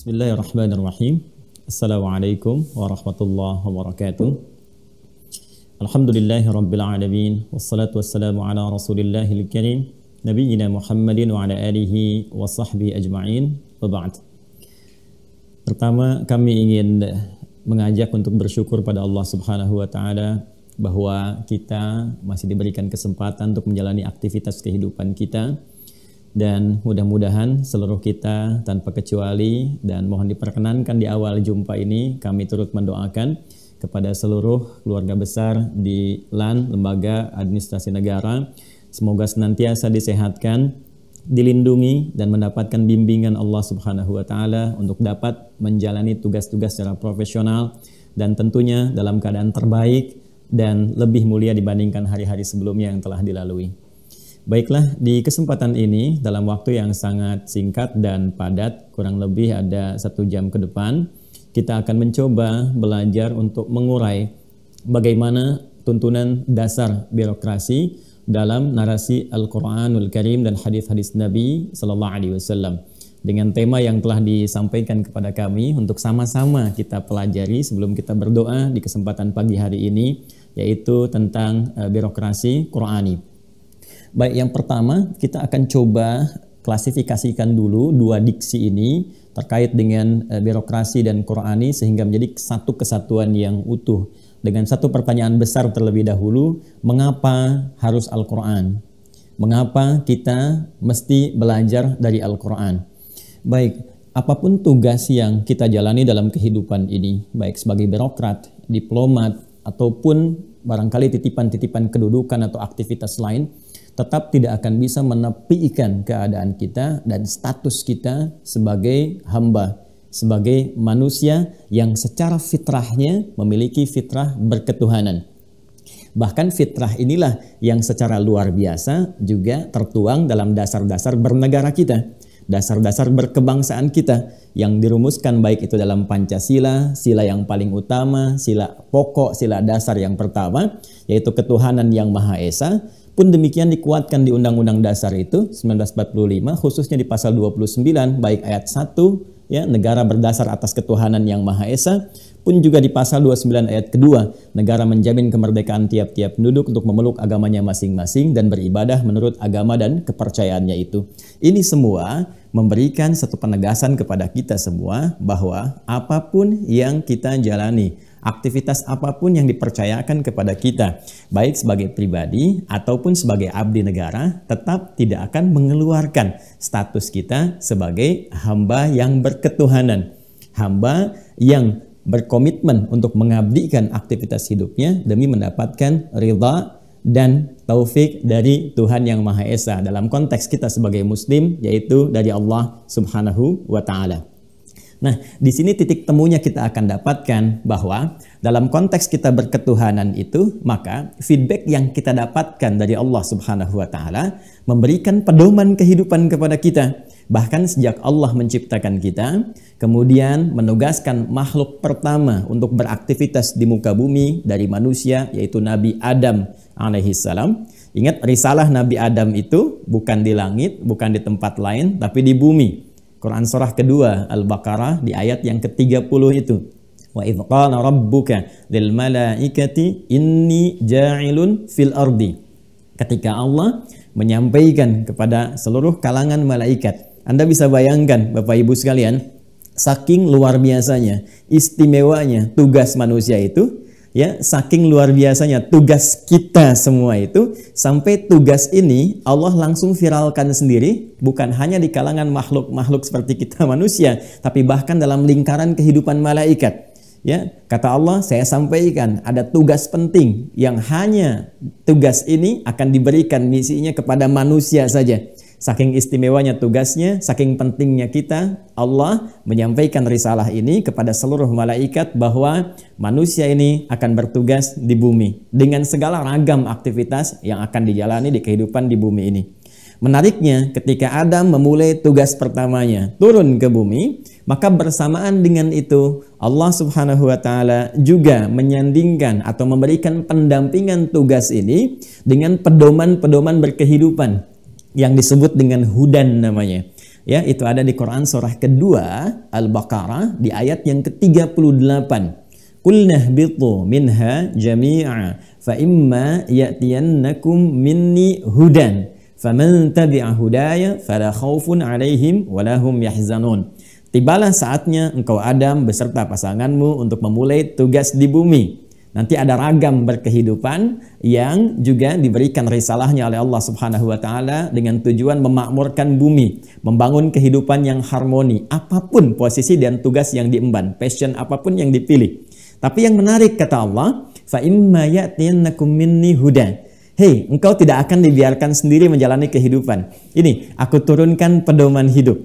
Bismillahirrahmanirrahim. Assalamualaikum warahmatullahi wabarakatuh. Alhamdulillahi rabbil alamin. Wassalatu wassalamu ala rasulillahil karim Nabiyyina Muhammadin wa ala alihi wa sahbihi ajma'in. Wa ba'd. Pertama, kami ingin mengajak untuk bersyukur pada Allah subhanahu wa ta'ala bahwa kita masih diberikan kesempatan untuk menjalani aktivitas kehidupan kita. Dan mudah-mudahan seluruh kita tanpa kecuali, dan mohon diperkenankan di awal jumpa ini kami turut mendoakan kepada seluruh keluarga besar di LAN, Lembaga Administrasi Negara, semoga senantiasa disehatkan, dilindungi dan mendapatkan bimbingan Allah Subhanahu wa taala untuk dapat menjalani tugas-tugas secara profesional dan tentunya dalam keadaan terbaik dan lebih mulia dibandingkan hari-hari sebelumnya yang telah dilalui. Baiklah, di kesempatan ini dalam waktu yang sangat singkat dan padat, kurang lebih ada 1 jam ke depan, kita akan mencoba belajar untuk mengurai bagaimana tuntunan dasar birokrasi dalam narasi Al-Quranul Karim dan hadis-hadis Nabi Sallallahu Alaihi Wasallam, dengan tema yang telah disampaikan kepada kami untuk sama-sama kita pelajari sebelum kita berdoa di kesempatan pagi hari ini, yaitu tentang birokrasi Qur'ani. Baik, yang pertama kita akan coba klasifikasikan dulu dua diksi ini terkait dengan birokrasi dan Qur'ani sehingga menjadi satu kesatuan yang utuh. Dengan satu pertanyaan besar terlebih dahulu, mengapa harus Al-Quran? Mengapa kita mesti belajar dari Al-Quran? Baik, apapun tugas yang kita jalani dalam kehidupan ini, baik sebagai birokrat, diplomat, ataupun barangkali titipan-titipan kedudukan atau aktivitas lain, tetap tidak akan bisa menepikan keadaan kita dan status kita sebagai hamba, sebagai manusia yang secara fitrahnya memiliki fitrah berketuhanan. Bahkan fitrah inilah yang secara luar biasa juga tertuang dalam dasar-dasar bernegara kita, dasar-dasar berkebangsaan kita yang dirumuskan baik itu dalam Pancasila, sila yang paling utama, sila pokok, sila dasar yang pertama, yaitu ketuhanan yang Maha Esa. Pun demikian dikuatkan di Undang-Undang Dasar itu 1945, khususnya di pasal 29 baik ayat 1 ya, negara berdasar atas ketuhanan yang Maha Esa, pun juga di pasal 29 ayat kedua, negara menjamin kemerdekaan tiap-tiap penduduk untuk memeluk agamanya masing-masing dan beribadah menurut agama dan kepercayaannya itu. Ini semua memberikan satu penegasan kepada kita semua bahwa apapun yang kita jalani, aktivitas apapun yang dipercayakan kepada kita, baik sebagai pribadi ataupun sebagai abdi negara, tetap tidak akan mengeluarkan status kita sebagai hamba yang berketuhanan, hamba yang berkomitmen untuk mengabdikan aktivitas hidupnya demi mendapatkan ridha dan taufik dari Tuhan yang Maha Esa, dalam konteks kita sebagai muslim, yaitu dari Allah Subhanahu wa ta'ala. Nah, di sini titik temunya kita akan dapatkan bahwa dalam konteks kita berketuhanan itu, maka feedback yang kita dapatkan dari Allah Subhanahu wa ta'ala memberikan pedoman kehidupan kepada kita. Bahkan sejak Allah menciptakan kita, kemudian menugaskan makhluk pertama untuk beraktivitas di muka bumi dari manusia, yaitu Nabi Adam alaihissalam. Ingat, risalah Nabi Adam itu bukan di langit, bukan di tempat lain, tapi di bumi. Quran surah kedua Al-Baqarah di ayat yang ke-30 itu. Wa idh qala rabbuka lil malaikati inni ja'ilun fil ardi. Ketika Allah menyampaikan kepada seluruh kalangan malaikat. Anda bisa bayangkan Bapak Ibu sekalian, saking luar biasanya, istimewanya tugas manusia itu, ya, saking luar biasanya tugas kita semua itu, sampai tugas ini Allah langsung viralkan sendiri, bukan hanya di kalangan makhluk-makhluk seperti kita manusia, tapi bahkan dalam lingkaran kehidupan malaikat. Ya, kata Allah, saya sampaikan ada tugas penting yang hanya tugas ini akan diberikan misinya kepada manusia saja. Saking istimewanya tugasnya, saking pentingnya kita, Allah menyampaikan risalah ini kepada seluruh malaikat bahwa manusia ini akan bertugas di bumi dengan segala ragam aktivitas yang akan dijalani di kehidupan di bumi ini. Menariknya, ketika Adam memulai tugas pertamanya turun ke bumi, maka bersamaan dengan itu Allah Subhanahu wa ta'ala juga menyandingkan atau memberikan pendampingan tugas ini dengan pedoman-pedoman berkehidupan yang disebut dengan hudan namanya. Ya, itu ada di Quran surah kedua Al-Baqarah di ayat yang ke-38. Qul nahbitu minha jami'a fa imma ya'tiyannakum minni hudan faman tabi'a hudaya fala khaufun 'alaihim wala hum yahzanun. Tibalah saatnya engkau Adam beserta pasanganmu untuk memulai tugas di bumi. Nanti ada ragam berkehidupan yang juga diberikan risalahnya oleh Allah Subhanahu wa taala dengan tujuan memakmurkan bumi, membangun kehidupan yang harmoni, apapun posisi dan tugas yang diemban, passion apapun yang dipilih. Tapi yang menarik kata Allah, fa imma ya'tiyannakum minni huda. Hei, engkau tidak akan dibiarkan sendiri menjalani kehidupan. Ini, aku turunkan pedoman hidup.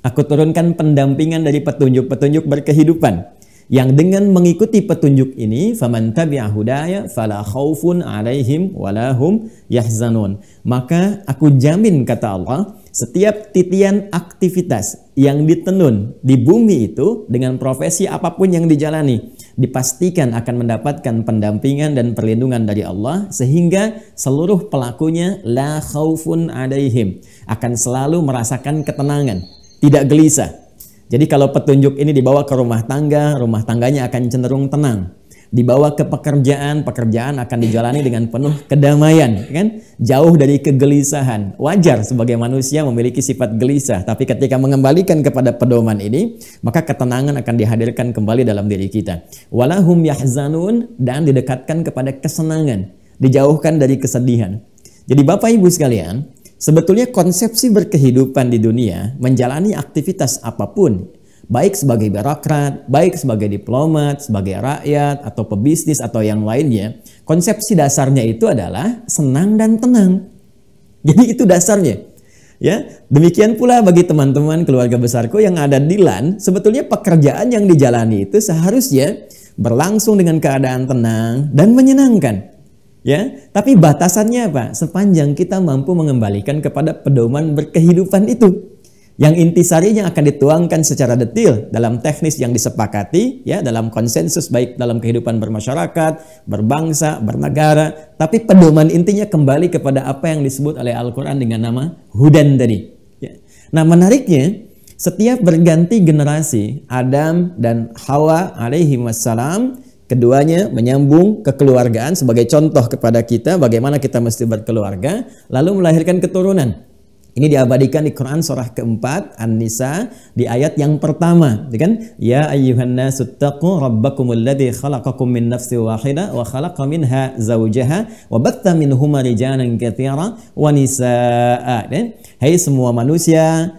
Aku turunkan pendampingan dari petunjuk-petunjuk berkehidupan. Yang dengan mengikuti petunjuk ini, faman tabi'a hudaya fala khaufun 'alaihim wala hum yahzanun. Maka aku jamin kata Allah, setiap titian aktivitas yang ditenun di bumi itu dengan profesi apapun yang dijalani, dipastikan akan mendapatkan pendampingan dan perlindungan dari Allah, sehingga seluruh pelakunya la khaufun 'alaihim, akan selalu merasakan ketenangan, tidak gelisah. Jadi kalau petunjuk ini dibawa ke rumah tangganya akan cenderung tenang. Dibawa ke pekerjaan akan dijalani dengan penuh kedamaian, kan? Jauh dari kegelisahan. Wajar sebagai manusia memiliki sifat gelisah, tapi ketika mengembalikan kepada pedoman ini, maka ketenangan akan dihadirkan kembali dalam diri kita. Walahum yahzanun, dan didekatkan kepada kesenangan, dijauhkan dari kesedihan. Jadi Bapak Ibu sekalian, sebetulnya konsepsi berkehidupan di dunia, menjalani aktivitas apapun, baik sebagai birokrat, baik sebagai diplomat, sebagai rakyat, atau pebisnis, atau yang lainnya, konsepsi dasarnya itu adalah senang dan tenang. Jadi itu dasarnya. Ya, demikian pula bagi teman-teman keluarga besarku yang ada di LAN, sebetulnya pekerjaan yang dijalani itu seharusnya berlangsung dengan keadaan tenang dan menyenangkan. Ya, tapi batasannya apa? Sepanjang kita mampu mengembalikan kepada pedoman berkehidupan itu, yang intisarinya akan dituangkan secara detail dalam teknis yang disepakati, ya, dalam konsensus baik dalam kehidupan bermasyarakat, berbangsa, bernegara. Tapi pedoman intinya kembali kepada apa yang disebut oleh Al-Quran dengan nama hudan tadi. Ya. Nah, menariknya, setiap berganti generasi Adam dan Hawa alaihi wassalam, keduanya menyambung kekeluargaan sebagai contoh kepada kita bagaimana kita mesti berkeluarga, lalu melahirkan keturunan. Ini diabadikan di Quran surah keempat An-Nisa di ayat yang pertama, kan? Ya ayyuhan nasu taqu rabbakumul ladzi khalaqakum min nafsin wahidah wa khalaqa minha zawjaha wa batta minhuma rijalan katsira wa nisaa. Hai semua manusia,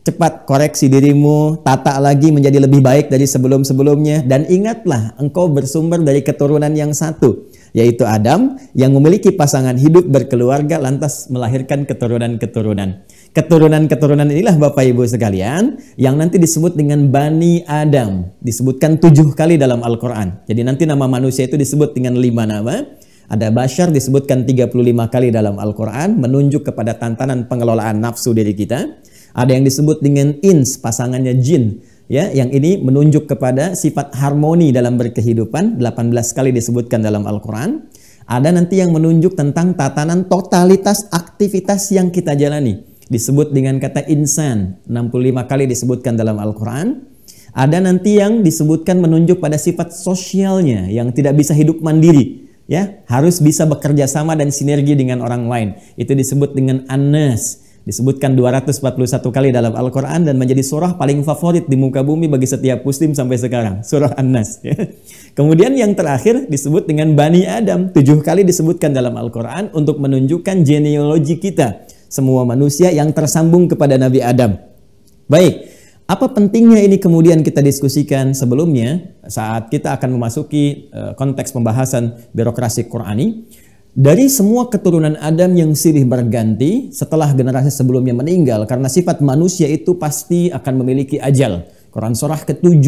cepat koreksi dirimu, tata lagi menjadi lebih baik dari sebelum-sebelumnya, dan ingatlah engkau bersumber dari keturunan yang satu, yaitu Adam, yang memiliki pasangan hidup berkeluarga lantas melahirkan keturunan-keturunan. Keturunan-keturunan inilah Bapak Ibu sekalian yang nanti disebut dengan Bani Adam, disebutkan 7 kali dalam Al-Quran. Jadi nanti nama manusia itu disebut dengan 5 nama. Ada Bashar disebutkan 35 kali dalam Al-Quran, menunjuk kepada tantangan pengelolaan nafsu diri kita. Ada yang disebut dengan ins, pasangannya jin, ya, yang ini menunjuk kepada sifat harmoni dalam berkehidupan, 18 kali disebutkan dalam Al-Quran. Ada nanti yang menunjuk tentang tatanan totalitas aktivitas yang kita jalani, disebut dengan kata insan, 65 kali disebutkan dalam Al-Quran. Ada nanti yang disebutkan menunjuk pada sifat sosialnya, yang tidak bisa hidup mandiri, ya, harus bisa bekerja sama dan sinergi dengan orang lain. Itu disebut dengan An-Nas. Disebutkan 241 kali dalam Al-Quran dan menjadi surah paling favorit di muka bumi bagi setiap muslim sampai sekarang. Surah An-Nas. Kemudian yang terakhir disebut dengan Bani Adam. 7 kali disebutkan dalam Al-Quran untuk menunjukkan genealogi kita. Semua manusia yang tersambung kepada Nabi Adam. Baik, apa pentingnya ini kemudian kita diskusikan sebelumnya saat kita akan memasuki konteks pembahasan birokrasi Qur'ani. Dari semua keturunan Adam yang silih berganti setelah generasi sebelumnya meninggal, karena sifat manusia itu pasti akan memiliki ajal. Quran surah ke-7,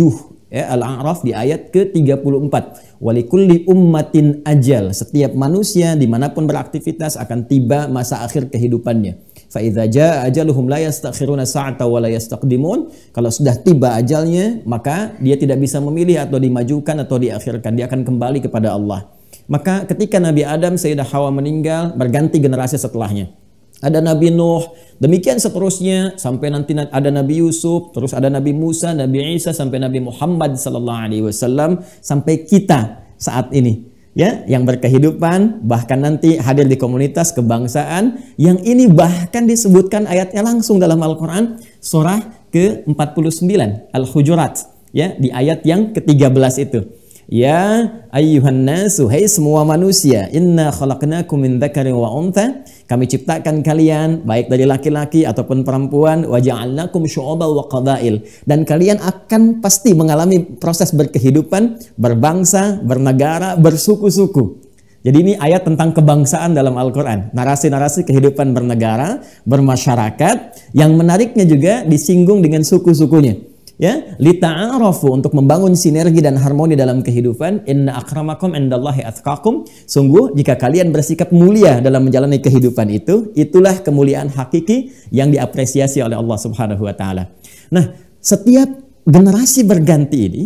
ya, Al-A'raf di ayat ke-34. Walikulli ummatin ajal. Setiap manusia dimanapun beraktivitas akan tiba masa akhir kehidupannya. Fa idza jaa ajaluhum la yastakhiruna sa'ata wa la yastaqdimun. Kalau sudah tiba ajalnya, maka dia tidak bisa memilih atau dimajukan atau diakhirkan. Dia akan kembali kepada Allah. Maka ketika Nabi Adam, Sayyidah Hawa meninggal, berganti generasi setelahnya. ada Nabi Nuh, demikian seterusnya sampai nanti ada Nabi Yusuf, terus ada Nabi Musa, Nabi Isa, sampai Nabi Muhammad sallallahu alaihi wasallam, sampai kita saat ini, ya, yang berkehidupan, bahkan nanti hadir di komunitas kebangsaan, yang ini bahkan disebutkan ayatnya langsung dalam Al-Qur'an, surah ke-49 Al-Hujurat, ya, di ayat yang ke-13 itu. Ya ayyuhan nasu, hai semua manusia, inna khalaqnakum min dzakarin wa untha, kami ciptakan kalian baik dari laki-laki ataupun perempuan, wa ja'alnakum syu'uban wa qabail, dan kalian akan pasti mengalami proses berkehidupan, berbangsa, bernegara, bersuku-suku. Jadi ini ayat tentang kebangsaan dalam Al-Qur'an, narasi-narasi kehidupan bernegara, bermasyarakat, yang menariknya juga disinggung dengan suku-sukunya. Ya, lita'arafu, untuk membangun sinergi dan harmoni dalam kehidupan. Inna akramakum indallahi atqakum, sungguh jika kalian bersikap mulia dalam menjalani kehidupan itu, itulah kemuliaan hakiki yang diapresiasi oleh Allah Subhanahu wa taala. Nah, setiap generasi berganti ini,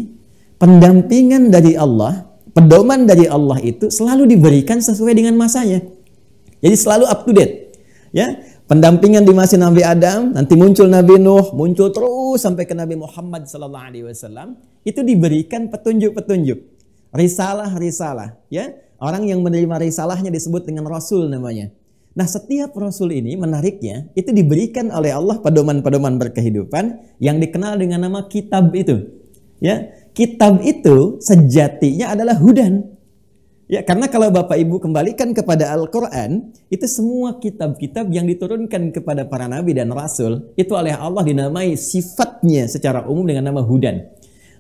pendampingan dari Allah, pedoman dari Allah itu selalu diberikan sesuai dengan masanya. Jadi selalu up to date. Ya, pendampingan di masa Nabi Adam, nanti muncul Nabi Nuh, muncul terus sampai ke Nabi Muhammad sallallahu alaihi wasallam, itu diberikan petunjuk-petunjuk, risalah-risalah, ya. Orang yang menerima risalahnya disebut dengan rasul namanya. Nah, setiap rasul ini menariknya itu diberikan oleh Allah pedoman-pedoman berkehidupan yang dikenal dengan nama kitab itu. Ya, kitab itu sejatinya adalah hudan. Ya, karena kalau Bapak Ibu kembalikan kepada Al-Quran, itu semua kitab-kitab yang diturunkan kepada para nabi dan rasul, itu oleh Allah dinamai sifatnya secara umum dengan nama hudan.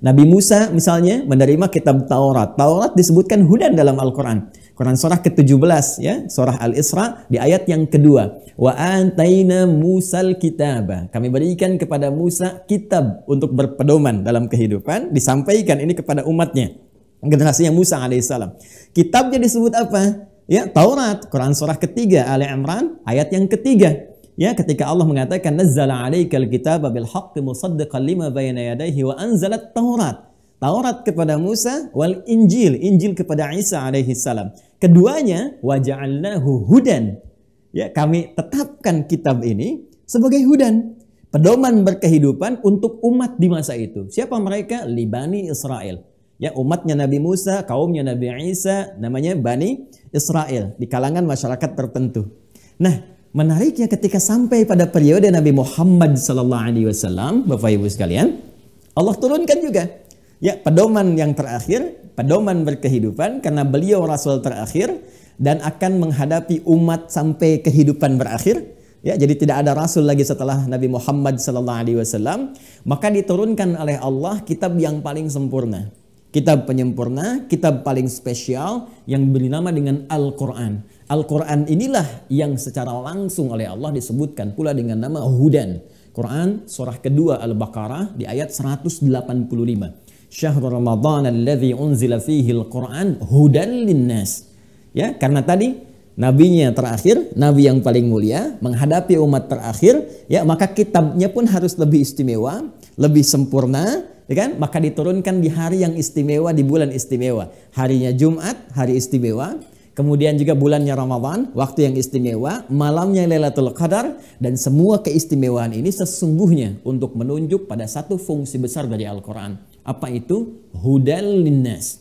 Nabi Musa misalnya menerima kitab Taurat. Taurat disebutkan hudan dalam Al-Quran. Quran surah ke-17, ya, surah Al-Isra di ayat yang kedua. Wa antaina Musal kitaba. Kami berikan kepada Musa kitab untuk berpedoman dalam kehidupan, disampaikan ini kepada umatnya. Generasinya Musa alaihissalam. Kitabnya disebut apa? Ya, Taurat. Quran surah ketiga Ali Imran ayat yang ketiga. Ya, ketika Allah mengatakan nazzala 'alaikal kitaba bil haqqi musaddiqan lima bayna yadayhi wa anzalat Taurat. Taurat kepada Musa, wal Injil, Injil kepada Isa alaihissalam. Keduanya wa ja'alnahu hudan. Ya, kami tetapkan kitab ini sebagai hudan, pedoman berkehidupan untuk umat di masa itu. Siapa mereka? Li Bani Israel. Ya, umatnya Nabi Musa, kaumnya Nabi Isa, namanya Bani Israel, di kalangan masyarakat tertentu. Nah, menariknya ketika sampai pada periode Nabi Muhammad SAW, Bapak Ibu sekalian, Allah turunkan juga, ya, pedoman yang terakhir, pedoman berkehidupan, karena beliau Rasul terakhir dan akan menghadapi umat sampai kehidupan berakhir. Ya, jadi tidak ada Rasul lagi setelah Nabi Muhammad SAW, maka diturunkan oleh Allah kitab yang paling sempurna. Kitab penyempurna, kitab paling spesial yang diberi nama dengan Al-Quran. Al-Quran inilah yang secara langsung oleh Allah disebutkan pula dengan nama hudan. Quran surah kedua Al-Baqarah di ayat 185. Syahrul Ramadan alladzi unzila fihi al-Quran hudan linnas. Ya, karena tadi nabinya terakhir, nabi yang paling mulia menghadapi umat terakhir, ya, maka kitabnya pun harus lebih istimewa, lebih sempurna. Ya kan? Maka diturunkan di hari yang istimewa, di bulan istimewa. Harinya Jumat, hari istimewa. Kemudian juga bulannya Ramadan, waktu yang istimewa. Malamnya Lailatul Qadar. Dan semua keistimewaan ini sesungguhnya untuk menunjuk pada satu fungsi besar dari Al-Quran. Apa itu? Hudal linnas.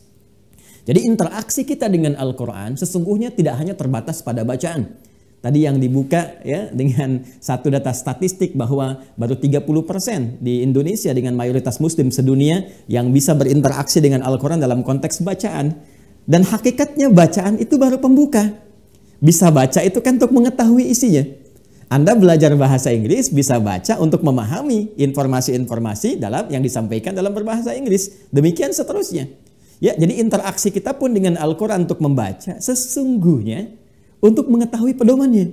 Jadi interaksi kita dengan Al-Quran sesungguhnya tidak hanya terbatas pada bacaan. Tadi yang dibuka, ya, dengan satu data statistik bahwa baru 30% di Indonesia dengan mayoritas muslim sedunia yang bisa berinteraksi dengan Al-Quran dalam konteks bacaan. Dan hakikatnya bacaan itu baru pembuka. Bisa baca itu kan untuk mengetahui isinya. Anda belajar bahasa Inggris bisa baca untuk memahami informasi-informasi dalam yang disampaikan dalam berbahasa Inggris. Demikian seterusnya. Ya, jadi interaksi kita pun dengan Al-Quran untuk membaca sesungguhnya untuk mengetahui pedomannya,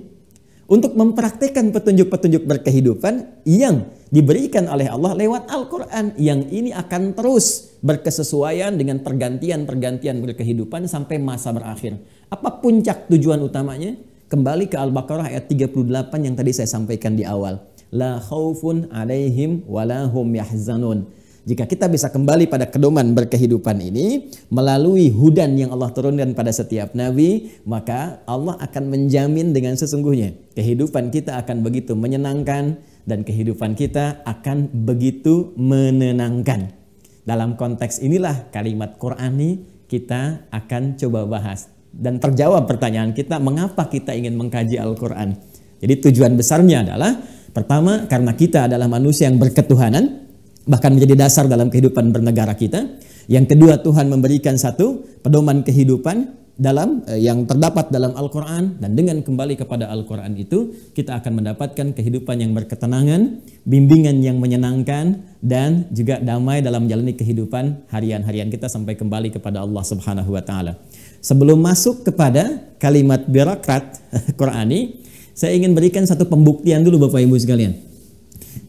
untuk mempraktikkan petunjuk-petunjuk berkehidupan yang diberikan oleh Allah lewat Al-Quran, yang ini akan terus berkesesuaian dengan pergantian-pergantian berkehidupan sampai masa berakhir. Apa puncak tujuan utamanya? Kembali ke Al-Baqarah ayat 38 yang tadi saya sampaikan di awal. La khaufun alaihim walahum yahzanun. Jika kita bisa kembali pada pedoman berkehidupan ini melalui hudan yang Allah turunkan pada setiap nabi, maka Allah akan menjamin dengan sesungguhnya kehidupan kita akan begitu menyenangkan dan kehidupan kita akan begitu menenangkan. Dalam konteks inilah kalimat Qur'ani kita akan coba bahas dan terjawab pertanyaan kita, mengapa kita ingin mengkaji Al-Quran. Jadi tujuan besarnya adalah pertama, karena kita adalah manusia yang berketuhanan, bahkan menjadi dasar dalam kehidupan bernegara kita. Yang kedua, Tuhan memberikan satu pedoman kehidupan dalam yang terdapat dalam Al-Quran, dan dengan kembali kepada Al-Quran itu kita akan mendapatkan kehidupan yang berketenangan, bimbingan yang menyenangkan, dan juga damai dalam menjalani kehidupan harian-harian kita sampai kembali kepada Allah Subhanahu wa taala. Sebelum masuk kepada kalimat birokrat Qur'ani, saya ingin berikan satu pembuktian dulu Bapak Ibu sekalian.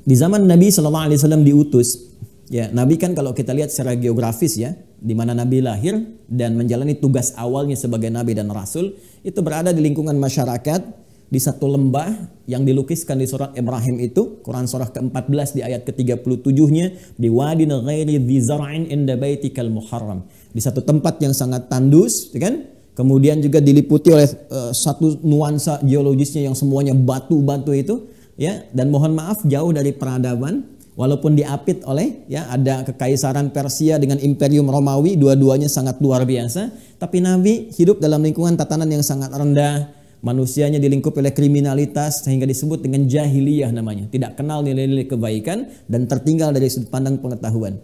Di zaman Nabi SAW diutus, ya, Nabi kan kalau kita lihat secara geografis ya, di mana Nabi lahir dan menjalani tugas awalnya sebagai Nabi dan Rasul, itu berada di lingkungan masyarakat, di satu lembah yang dilukiskan di surat Ibrahim itu, Quran surah ke-14 di ayat ke-37-nya, di wadin ghairi dzi zar'in inda baitikal muharram. Di satu tempat yang sangat tandus, kan? Kemudian juga diliputi oleh satu nuansa geologisnya yang semuanya batu-batu itu, ya, dan mohon maaf jauh dari peradaban, walaupun diapit oleh ya ada kekaisaran Persia dengan Imperium Romawi, dua-duanya sangat luar biasa, tapi Nabi hidup dalam lingkungan tatanan yang sangat rendah, manusianya dilingkupi oleh kriminalitas sehingga disebut dengan jahiliyah namanya, tidak kenal nilai-nilai kebaikan dan tertinggal dari sudut pandang pengetahuan.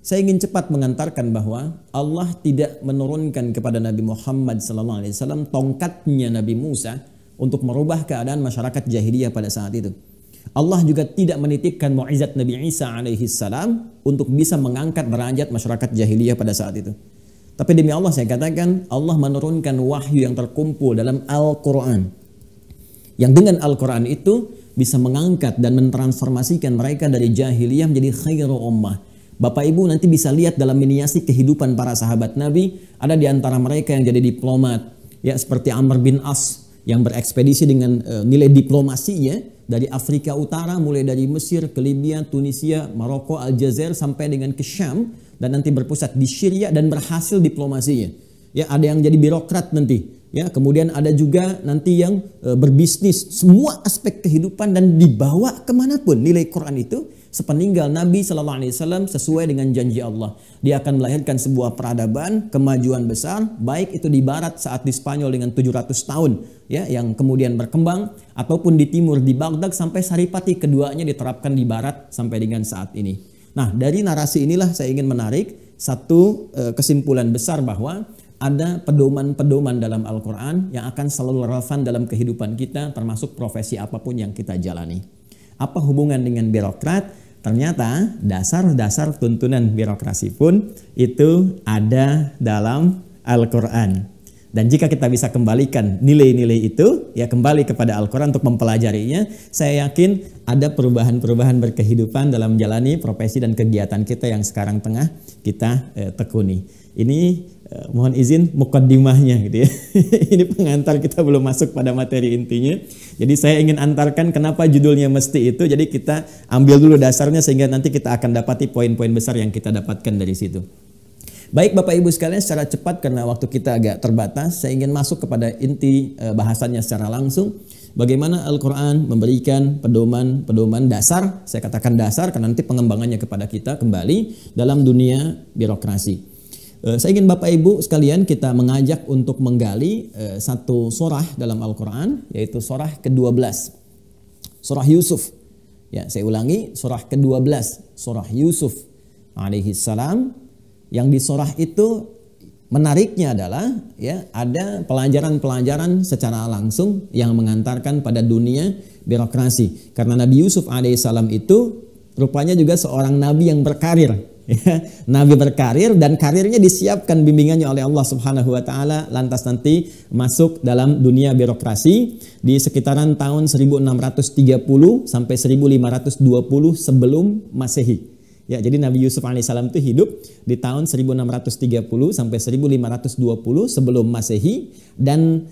Saya ingin cepat mengantarkan bahwa Allah tidak menurunkan kepada Nabi Muhammad SAW tongkatnya Nabi Musa untuk merubah keadaan masyarakat jahiliyah pada saat itu. Allah juga tidak menitipkan mu'izat Nabi Isa alaihissalam untuk bisa mengangkat derajat masyarakat jahiliyah pada saat itu. Tapi demi Allah saya katakan, Allah menurunkan wahyu yang terkumpul dalam Al-Quran, yang dengan Al-Quran itu bisa mengangkat dan mentransformasikan mereka dari jahiliyah menjadi khairu ummah. Bapak Ibu nanti bisa lihat dalam miniasi kehidupan para sahabat Nabi, ada di antara mereka yang jadi diplomat, ya, seperti Amr bin As yang berekspedisi dengan nilai diplomasinya dari Afrika Utara, mulai dari Mesir ke Libya, Tunisia, Maroko, Aljazair sampai dengan ke Syam, dan nanti berpusat di Syria dan berhasil diplomasinya. Ya, ada yang jadi birokrat nanti, ya, kemudian ada juga nanti yang berbisnis, semua aspek kehidupan, dan dibawa kemanapun nilai Quran itu. Sepeninggal Nabi SAW sesuai dengan janji Allah, dia akan melahirkan sebuah peradaban, kemajuan besar, baik itu di barat saat di Spanyol dengan 700 tahun ya, yang kemudian berkembang, ataupun di timur di Baghdad sampai Saripati keduanya diterapkan di barat sampai dengan saat ini. Nah, dari narasi inilah saya ingin menarik satu kesimpulan besar bahwa ada pedoman-pedoman dalam Al-Quran yang akan selalu relevan dalam kehidupan kita, termasuk profesi apapun yang kita jalani. Apa hubungan dengan birokrat? Ternyata dasar-dasar tuntunan birokrasi pun itu ada dalam Al-Quran. Dan jika kita bisa kembalikan nilai-nilai itu, ya kembali kepada Al-Quran untuk mempelajarinya, saya yakin ada perubahan-perubahan berkehidupan dalam menjalani profesi dan kegiatan kita yang sekarang tengah kita tekuni. Ini mohon izin mukaddimahnya gitu ya. Ini pengantar, kita belum masuk pada materi intinya. Jadi saya ingin antarkan kenapa judulnya mesti itu. Jadi kita ambil dulu dasarnya sehingga nanti kita akan dapati poin-poin besar yang kita dapatkan dari situ. Baik Bapak Ibu sekalian, secara cepat karena waktu kita agak terbatas, saya ingin masuk kepada inti bahasannya secara langsung. Bagaimana Al-Quran memberikan pedoman dasar, saya katakan dasar karena nanti pengembangannya kepada kita kembali dalam dunia birokrasi. Saya ingin Bapak Ibu sekalian kita mengajak untuk menggali satu surah dalam Al-Quran, yaitu surah ke-12, surah Yusuf. Ya, saya ulangi, surah ke-12, surah Yusuf alaihissalam. Yang di surah itu menariknya adalah ya ada pelajaran-pelajaran secara langsung yang mengantarkan pada dunia birokrasi. Karena Nabi Yusuf alaihissalam itu rupanya juga seorang nabi yang berkarir. Ya, nabi berkarir dan karirnya disiapkan bimbingannya oleh Allah Subhanahu wa taala, lantas nanti masuk dalam dunia birokrasi di sekitaran tahun 1630 sampai 1520 sebelum Masehi. Ya, jadi Nabi Yusuf alaihissalam itu hidup di tahun 1630 sampai 1520 sebelum Masehi, dan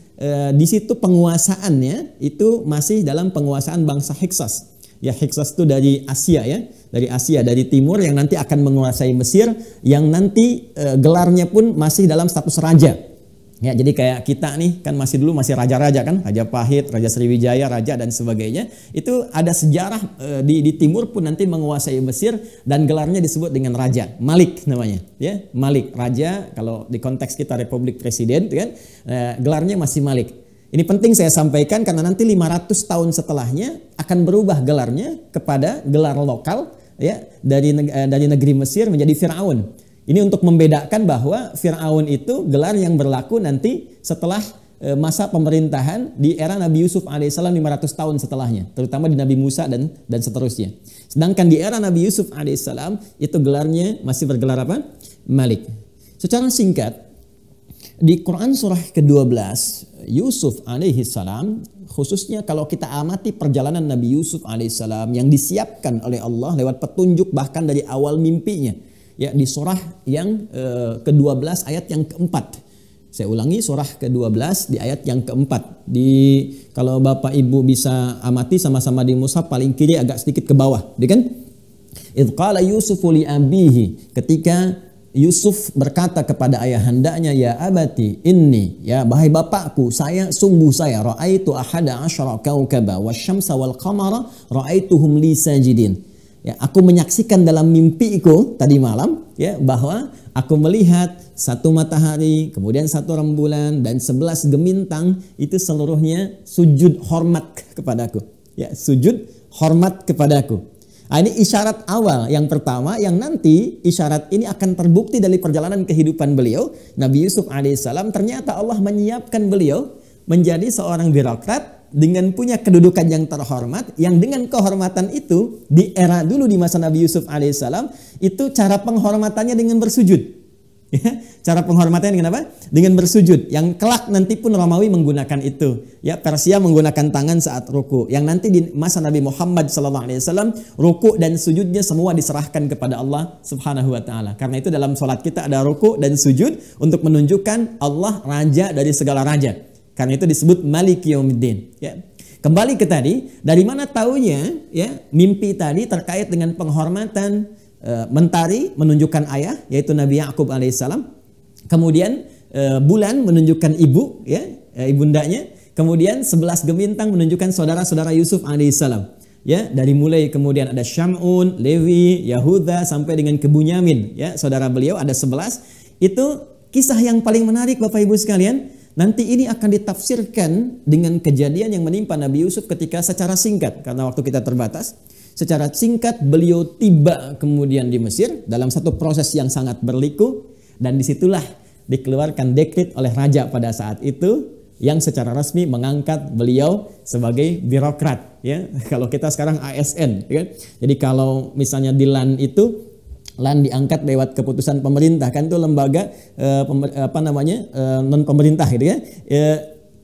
di situ penguasaannya itu masih dalam penguasaan bangsa Hyksos. Ya, Hyksos itu dari Asia ya, dari timur yang nanti akan menguasai Mesir, yang nanti gelarnya pun masih dalam status raja. Ya, jadi kayak kita nih kan masih raja-raja kan, Raja Pahit, Raja Sriwijaya, raja dan sebagainya. Itu ada sejarah di timur pun nanti menguasai Mesir dan gelarnya disebut dengan raja, Malik namanya, ya, Malik, raja. Kalau di konteks kita Republik Presiden kan, gelarnya masih Malik. Ini penting saya sampaikan karena nanti 500 tahun setelahnya akan berubah gelarnya kepada gelar lokal ya, dari negeri Mesir menjadi Firaun. Ini untuk membedakan bahwa Fir'aun itu gelar yang berlaku nanti setelah masa pemerintahan di era Nabi Yusuf alaihissalam 500 tahun setelahnya, terutama di Nabi Musa dan seterusnya. Sedangkan di era Nabi Yusuf alaihissalam itu gelarnya masih bergelar apa? Malik. Secara singkat, di Quran surah ke-12 Yusuf alaihissalam, khususnya kalau kita amati perjalanan Nabi Yusuf alaihissalam yang disiapkan oleh Allah lewat petunjuk bahkan dari awal mimpinya. Ya, di surah yang ke-12 ayat yang keempat. Saya ulangi, surah ke-12 di ayat yang keempat. Kalau Bapak Ibu bisa amati sama-sama di mushaf paling kiri agak sedikit ke bawah, kan? Idz qala Yusufu li abihi, ketika Yusuf berkata kepada ayahandanya, ya abati inni, ya bahai bapakku, sungguh saya ra'aitu ahada asyara kaukaba wasyamsa wal qamara ra'aituhum li sajidin. Ya, aku menyaksikan dalam mimpiku tadi malam ya bahwa aku melihat satu matahari, kemudian satu rembulan dan 11 gemintang itu seluruhnya sujud hormat kepadaku. Ya, sujud hormat kepadaku. Nah, ini isyarat awal yang pertama yang nanti isyarat ini akan terbukti dari perjalanan kehidupan beliau. Nabi Yusuf alaihissalam ternyata Allah menyiapkan beliau menjadi seorang birokrat dengan punya kedudukan yang terhormat, yang dengan kehormatan itu di era dulu di masa Nabi Yusuf alaihissalam itu cara penghormatannya dengan bersujud. Ya, cara penghormatannya dengan apa? Dengan bersujud. Yang kelak nanti pun Romawi menggunakan itu. Ya, Persia menggunakan tangan saat ruku. Yang nanti di masa Nabi Muhammad SAW ruku dan sujudnya semua diserahkan kepada Allah Subhanahu Wa Taala. Karena itu dalam sholat kita ada ruku dan sujud untuk menunjukkan Allah raja dari segala raja. Karena itu disebut Maliki Yaumiddin. Ya. Kembali ke tadi, dari mana taunya ya mimpi tadi terkait dengan penghormatan mentari menunjukkan ayah yaitu Nabi Yakub alaihissalam. Kemudian bulan menunjukkan ibu ya, ibundanya. Kemudian 11 gemintang menunjukkan saudara-saudara Yusuf alaihissalam. Ya, dari mulai kemudian ada Syamun, Lewi, Yahuda sampai dengan ke Bunyamin ya, saudara beliau ada 11. Itu kisah yang paling menarik Bapak Ibu sekalian. Nanti ini akan ditafsirkan dengan kejadian yang menimpa Nabi Yusuf ketika secara singkat, karena waktu kita terbatas. Secara singkat beliau tiba kemudian di Mesir dalam satu proses yang sangat berliku, dan disitulah dikeluarkan dekret oleh raja pada saat itu yang secara resmi mengangkat beliau sebagai birokrat. Ya, kalau kita sekarang ASN, ya. Jadi kalau misalnya di LAN itu LAN diangkat lewat keputusan pemerintah, kan itu lembaga non pemerintah gitu ya.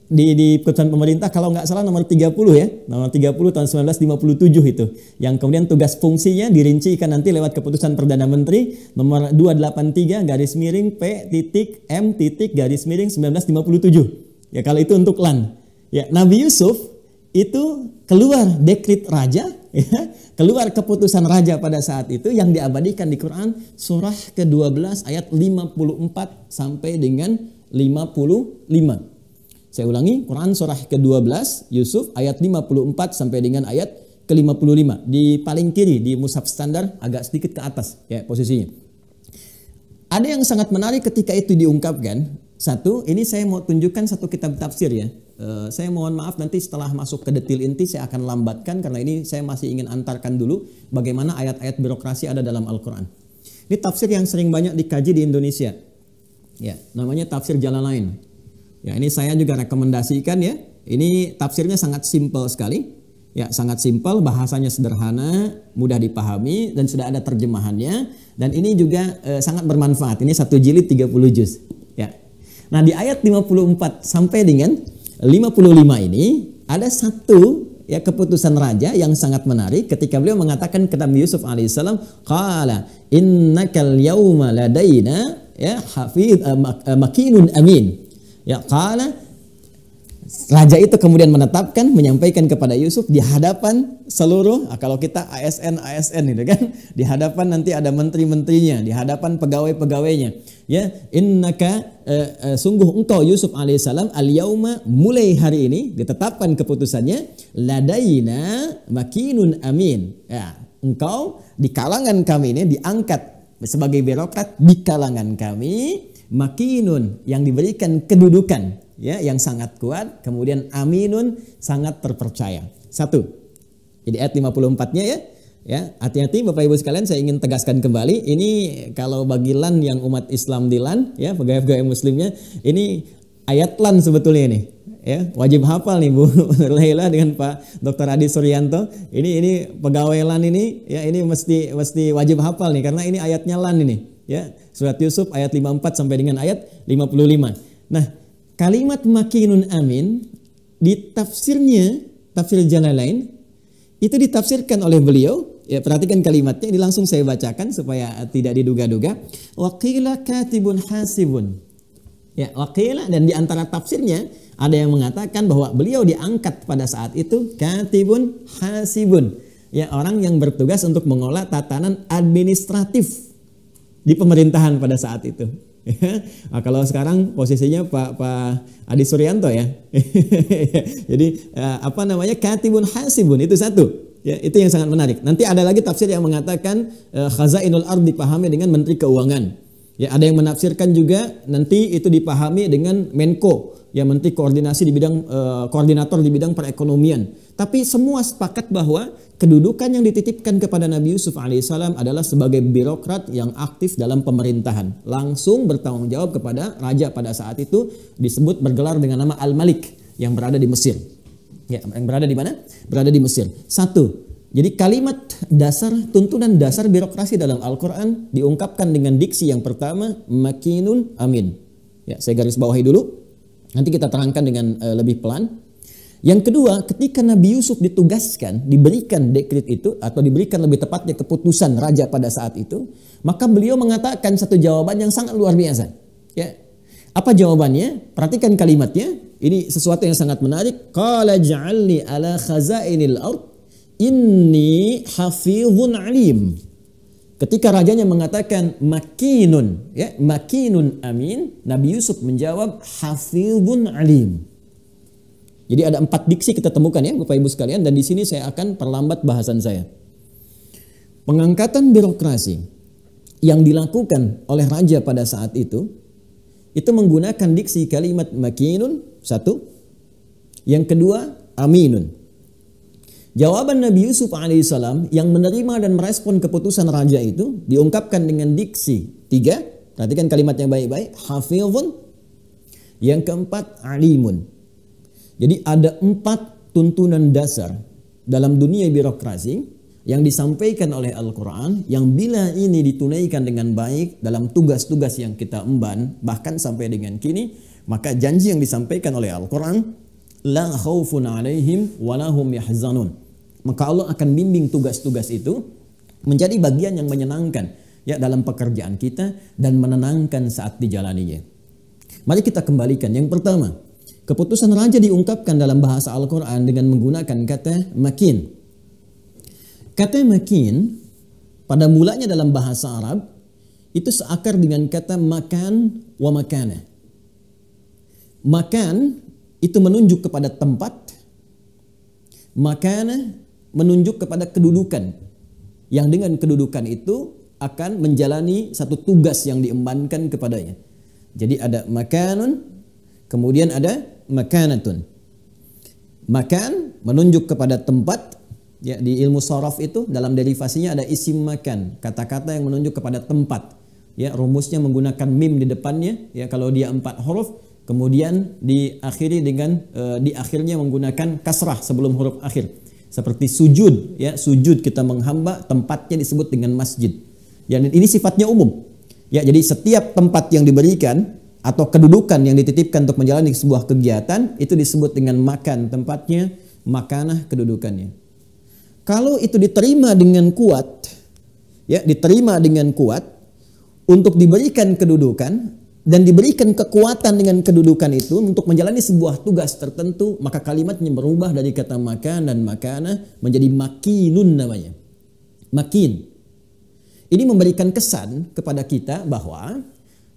Di keputusan pemerintah kalau nggak salah nomor 30 ya, nomor 30 tahun 1957 itu, yang kemudian tugas fungsinya dirincikan nanti lewat keputusan Perdana Menteri nomor 283 garis miring P.M. garis miring 1957. Ya, kalau itu untuk LAN. Ya, Nabi Yusuf itu keluar dekret raja, ya, keluar keputusan raja pada saat itu yang diabadikan di Quran surah ke-12 ayat 54 sampai dengan 55. Saya ulangi, Quran surah ke-12 Yusuf ayat 54 sampai dengan ayat ke-55. Di paling kiri di mushaf standar agak sedikit ke atas ya posisinya. Ada yang sangat menarik ketika itu diungkapkan. Satu, ini saya mau tunjukkan satu kitab tafsir ya. Saya mohon maaf nanti setelah masuk ke detail inti saya akan lambatkan karena ini saya masih ingin antarkan dulu bagaimana ayat-ayat birokrasi ada dalam Al-Quran. Ini tafsir yang sering banyak dikaji di Indonesia. Ya, namanya tafsir Jalalain. Ya, ini saya juga rekomendasikan ya. Ini tafsirnya sangat simpel sekali. Ya, sangat simpel, bahasanya sederhana, mudah dipahami dan sudah ada terjemahannya, dan ini juga sangat bermanfaat. Ini satu jilid 30 juz. Ya. Nah, di ayat 54 sampai dengan 55 ini ada satu ya keputusan raja yang sangat menarik ketika beliau mengatakan ke Nabi Yusuf alaihissalam, qala innakal yawma ladaina ya hafidh makinun amin. Ya, qala Raja itu kemudian menetapkan, menyampaikan kepada Yusuf di hadapan seluruh, kalau kita ASN gitu kan, di hadapan nanti ada menteri-menterinya, di hadapan pegawai-pegawainya. Ya, innaka sungguh engkau Yusuf alaihissalam al-yauma, mulai hari ini ditetapkan keputusannya, ladaina makinun amin. Ya, engkau di kalangan kami ini diangkat sebagai birokrat di kalangan kami, makinun yang diberikan kedudukan, ya, yang sangat kuat, kemudian aminun sangat terpercaya. Satu. Jadi ayat 54-nya ya. Ya, hati-hati Bapak Ibu sekalian, saya ingin tegaskan kembali, ini kalau bagi LAN yang umat Islam di LAN, ya, pegawai-pegawai muslimnya, ini ayat LAN sebetulnya ini. Ya, wajib hafal nih Bu Laila dengan Pak Dr. Adi Suryanto. Ini pegawai LAN ini, ya, ini mesti wajib hafal nih karena ini ayatnya LAN ini, ya. Surat Yusuf ayat 54 sampai dengan ayat 55. Nah, kalimat makinun amin di tafsirnya, tafsir Jalalain, itu ditafsirkan oleh beliau. Ya, perhatikan kalimatnya, ini langsung saya bacakan supaya tidak diduga-duga. Waqila katibun hasibun. Ya, waqila, dan di antara tafsirnya ada yang mengatakan bahwa beliau diangkat pada saat itu katibun hasibun. Ya, orang yang bertugas untuk mengolah tatanan administratif di pemerintahan pada saat itu. Nah, kalau sekarang posisinya Pak Adi Suryanto ya. Jadi apa namanya, katibun hasibun, itu satu. Ya, itu yang sangat menarik. Nanti ada lagi tafsir yang mengatakan khazainul ard dipahami dengan Menteri Keuangan. Ya, ada yang menafsirkan juga nanti itu dipahami dengan Menko, ya, Menteri Koordinasi di bidang koordinator di bidang perekonomian. Tapi semua sepakat bahwa kedudukan yang dititipkan kepada Nabi Yusuf alaihissalam adalah sebagai birokrat yang aktif dalam pemerintahan, langsung bertanggung jawab kepada raja pada saat itu, disebut bergelar dengan nama Al-Malik yang berada di Mesir. Ya, yang berada di mana? Berada di Mesir. Satu. Jadi kalimat dasar, tuntunan dasar birokrasi dalam Al-Quran diungkapkan dengan diksi yang pertama, makinun amin. Ya, saya garis bawahi dulu. Nanti kita terangkan dengan lebih pelan. Yang kedua, ketika Nabi Yusuf ditugaskan, diberikan dekret itu, atau diberikan lebih tepatnya keputusan raja pada saat itu, maka beliau mengatakan satu jawaban yang sangat luar biasa. Ya. Apa jawabannya? Perhatikan kalimatnya. Ini sesuatu yang sangat menarik. Qala ja'alni ala khazainil ard inni hafizun alim. Ketika rajanya mengatakan makinun, ya, makinun amin, Nabi Yusuf menjawab hafizun alim. Jadi ada 4 diksi kita temukan ya Bapak Ibu sekalian, dan di sini saya akan perlambat bahasan saya. Pengangkatan birokrasi yang dilakukan oleh raja pada saat itu menggunakan diksi kalimat makinun, satu. Yang kedua, aminun. Jawaban Nabi Yusuf alaihissalam yang menerima dan merespon keputusan raja itu diungkapkan dengan diksi 3. Perhatikan kalimatnya baik-baik. Hafizun. Yang keempat, alimun. Jadi ada 4 tuntunan dasar dalam dunia birokrasi yang disampaikan oleh Al-Quran, yang bila ini ditunaikan dengan baik dalam tugas-tugas yang kita emban, bahkan sampai dengan kini, maka janji yang disampaikan oleh Al-Quran, la khaufun alaihim wa lahum yahzanun. Maka Allah akan bimbing tugas-tugas itu menjadi bagian yang menyenangkan ya dalam pekerjaan kita dan menenangkan saat dijalaninya. Mari kita kembalikan. Yang pertama, keputusan raja diungkapkan dalam bahasa Al-Quran dengan menggunakan kata makin. Kata makin pada mulanya dalam bahasa Arab itu seakar dengan kata makan wa makana. Makan itu menunjuk kepada tempat, makana menunjuk kepada kedudukan, yang dengan kedudukan itu akan menjalani satu tugas yang diembankan kepadanya. Jadi ada makanun, kemudian ada makanatun. Makan menunjuk kepada tempat. Ya, di ilmu sharaf itu dalam derivasinya ada isim makan, kata-kata yang menunjuk kepada tempat. Ya, rumusnya menggunakan mim di depannya. Ya, kalau dia 4 huruf, kemudian diakhiri dengan di akhirnya menggunakan kasrah sebelum huruf akhir. Seperti sujud, ya, sujud kita menghamba, tempatnya disebut dengan masjid. Ya, ini sifatnya umum. Ya, jadi setiap tempat yang diberikan atau kedudukan yang dititipkan untuk menjalani sebuah kegiatan itu disebut dengan makan tempatnya, makanah kedudukannya. Kalau itu diterima dengan kuat, ya, diterima dengan kuat untuk diberikan kedudukan, dan diberikan kekuatan dengan kedudukan itu untuk menjalani sebuah tugas tertentu, maka kalimatnya berubah dari kata makan dan makana menjadi makinun namanya. Makin. Ini memberikan kesan kepada kita bahwa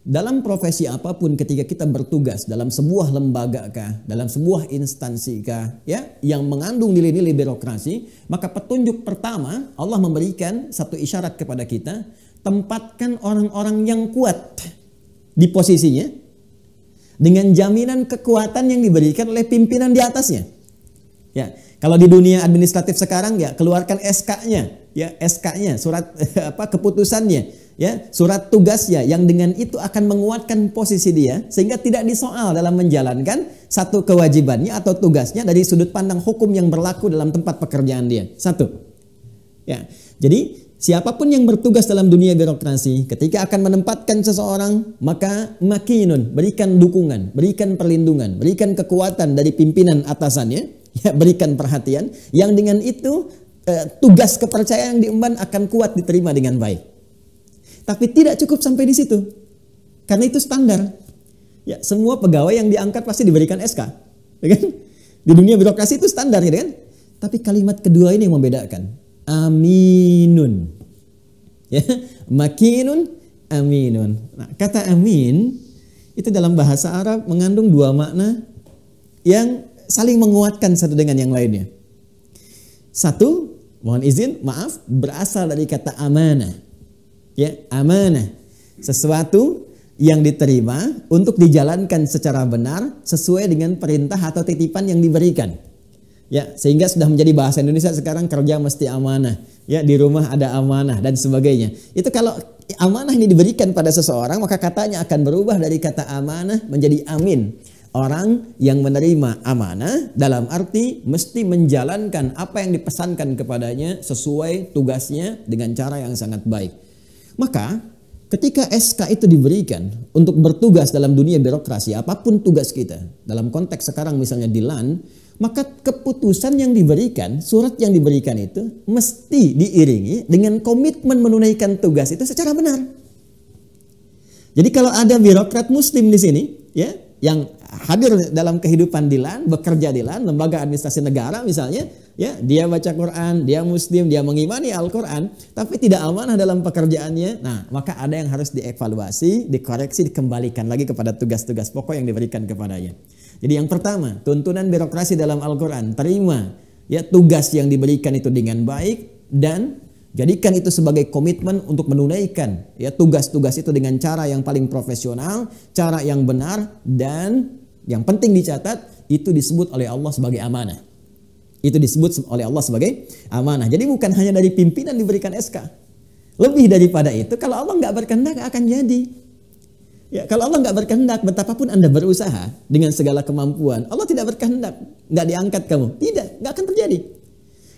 dalam profesi apapun ketika kita bertugas dalam sebuah lembaga kah, dalam sebuah instansi kah, ya, yang mengandung nilai-nilai birokrasi, maka petunjuk pertama Allah memberikan satu isyarat kepada kita, tempatkan orang-orang yang kuat di posisinya dengan jaminan kekuatan yang diberikan oleh pimpinan di atasnya. Ya, kalau di dunia administratif sekarang ya keluarkan SK-nya, ya SK-nya, surat keputusannya, ya surat tugasnya yang dengan itu akan menguatkan posisi dia sehingga tidak disoal dalam menjalankan satu kewajibannya atau tugasnya dari sudut pandang hukum yang berlaku dalam tempat pekerjaan dia. Satu. Ya. Jadi siapapun yang bertugas dalam dunia birokrasi ketika akan menempatkan seseorang, maka makinun, berikan dukungan, berikan perlindungan, berikan kekuatan dari pimpinan atasannya, ya, berikan perhatian yang dengan itu tugas kepercayaan yang diemban akan kuat diterima dengan baik. Tapi tidak cukup sampai di situ. Karena itu standar. Ya, semua pegawai yang diangkat pasti diberikan SK. Ya kan? Di dunia birokrasi itu standar, ya kan? Tapi kalimat kedua ini yang membedakan. Aminun. Ya, makinun, aminun. Nah, kata amin itu dalam bahasa Arab mengandung dua makna yang saling menguatkan satu dengan yang lainnya. Satu, mohon izin, maaf, berasal dari kata amanah. Ya, amanah, sesuatu yang diterima untuk dijalankan secara benar sesuai dengan perintah atau titipan yang diberikan. Ya, sehingga sudah menjadi bahasa Indonesia sekarang kerja mesti amanah. Ya, di rumah ada amanah dan sebagainya. Itu kalau amanah ini diberikan pada seseorang, maka katanya akan berubah dari kata amanah menjadi amin. Orang yang menerima amanah dalam arti mesti menjalankan apa yang dipesankan kepadanya sesuai tugasnya dengan cara yang sangat baik. Maka ketika SK itu diberikan untuk bertugas dalam dunia birokrasi, apapun tugas kita, dalam konteks sekarang misalnya di LAN, maka keputusan yang diberikan, surat yang diberikan itu mesti diiringi dengan komitmen menunaikan tugas itu secara benar. Jadi kalau ada birokrat muslim di sini, ya, yang hadir dalam kehidupan di LAN, bekerja di LAN, lembaga administrasi negara misalnya, ya, dia baca Quran, dia muslim, dia mengimani Al-Quran, tapi tidak amanah dalam pekerjaannya, nah maka ada yang harus dievaluasi, dikoreksi, dikembalikan lagi kepada tugas-tugas pokok yang diberikan kepadanya. Jadi yang pertama, tuntunan birokrasi dalam Al-Quran, terima ya tugas yang diberikan itu dengan baik dan jadikan itu sebagai komitmen untuk menunaikan ya tugas-tugas itu dengan cara yang paling profesional, cara yang benar, dan yang penting dicatat itu disebut oleh Allah sebagai amanah. Itu disebut oleh Allah sebagai amanah. Jadi bukan hanya dari pimpinan diberikan SK. Lebih daripada itu, kalau Allah nggak berkehendak akan jadi. Ya, kalau Allah nggak berkehendak, betapapun Anda berusaha dengan segala kemampuan, Allah tidak berkehendak, nggak diangkat kamu, tidak, nggak akan terjadi.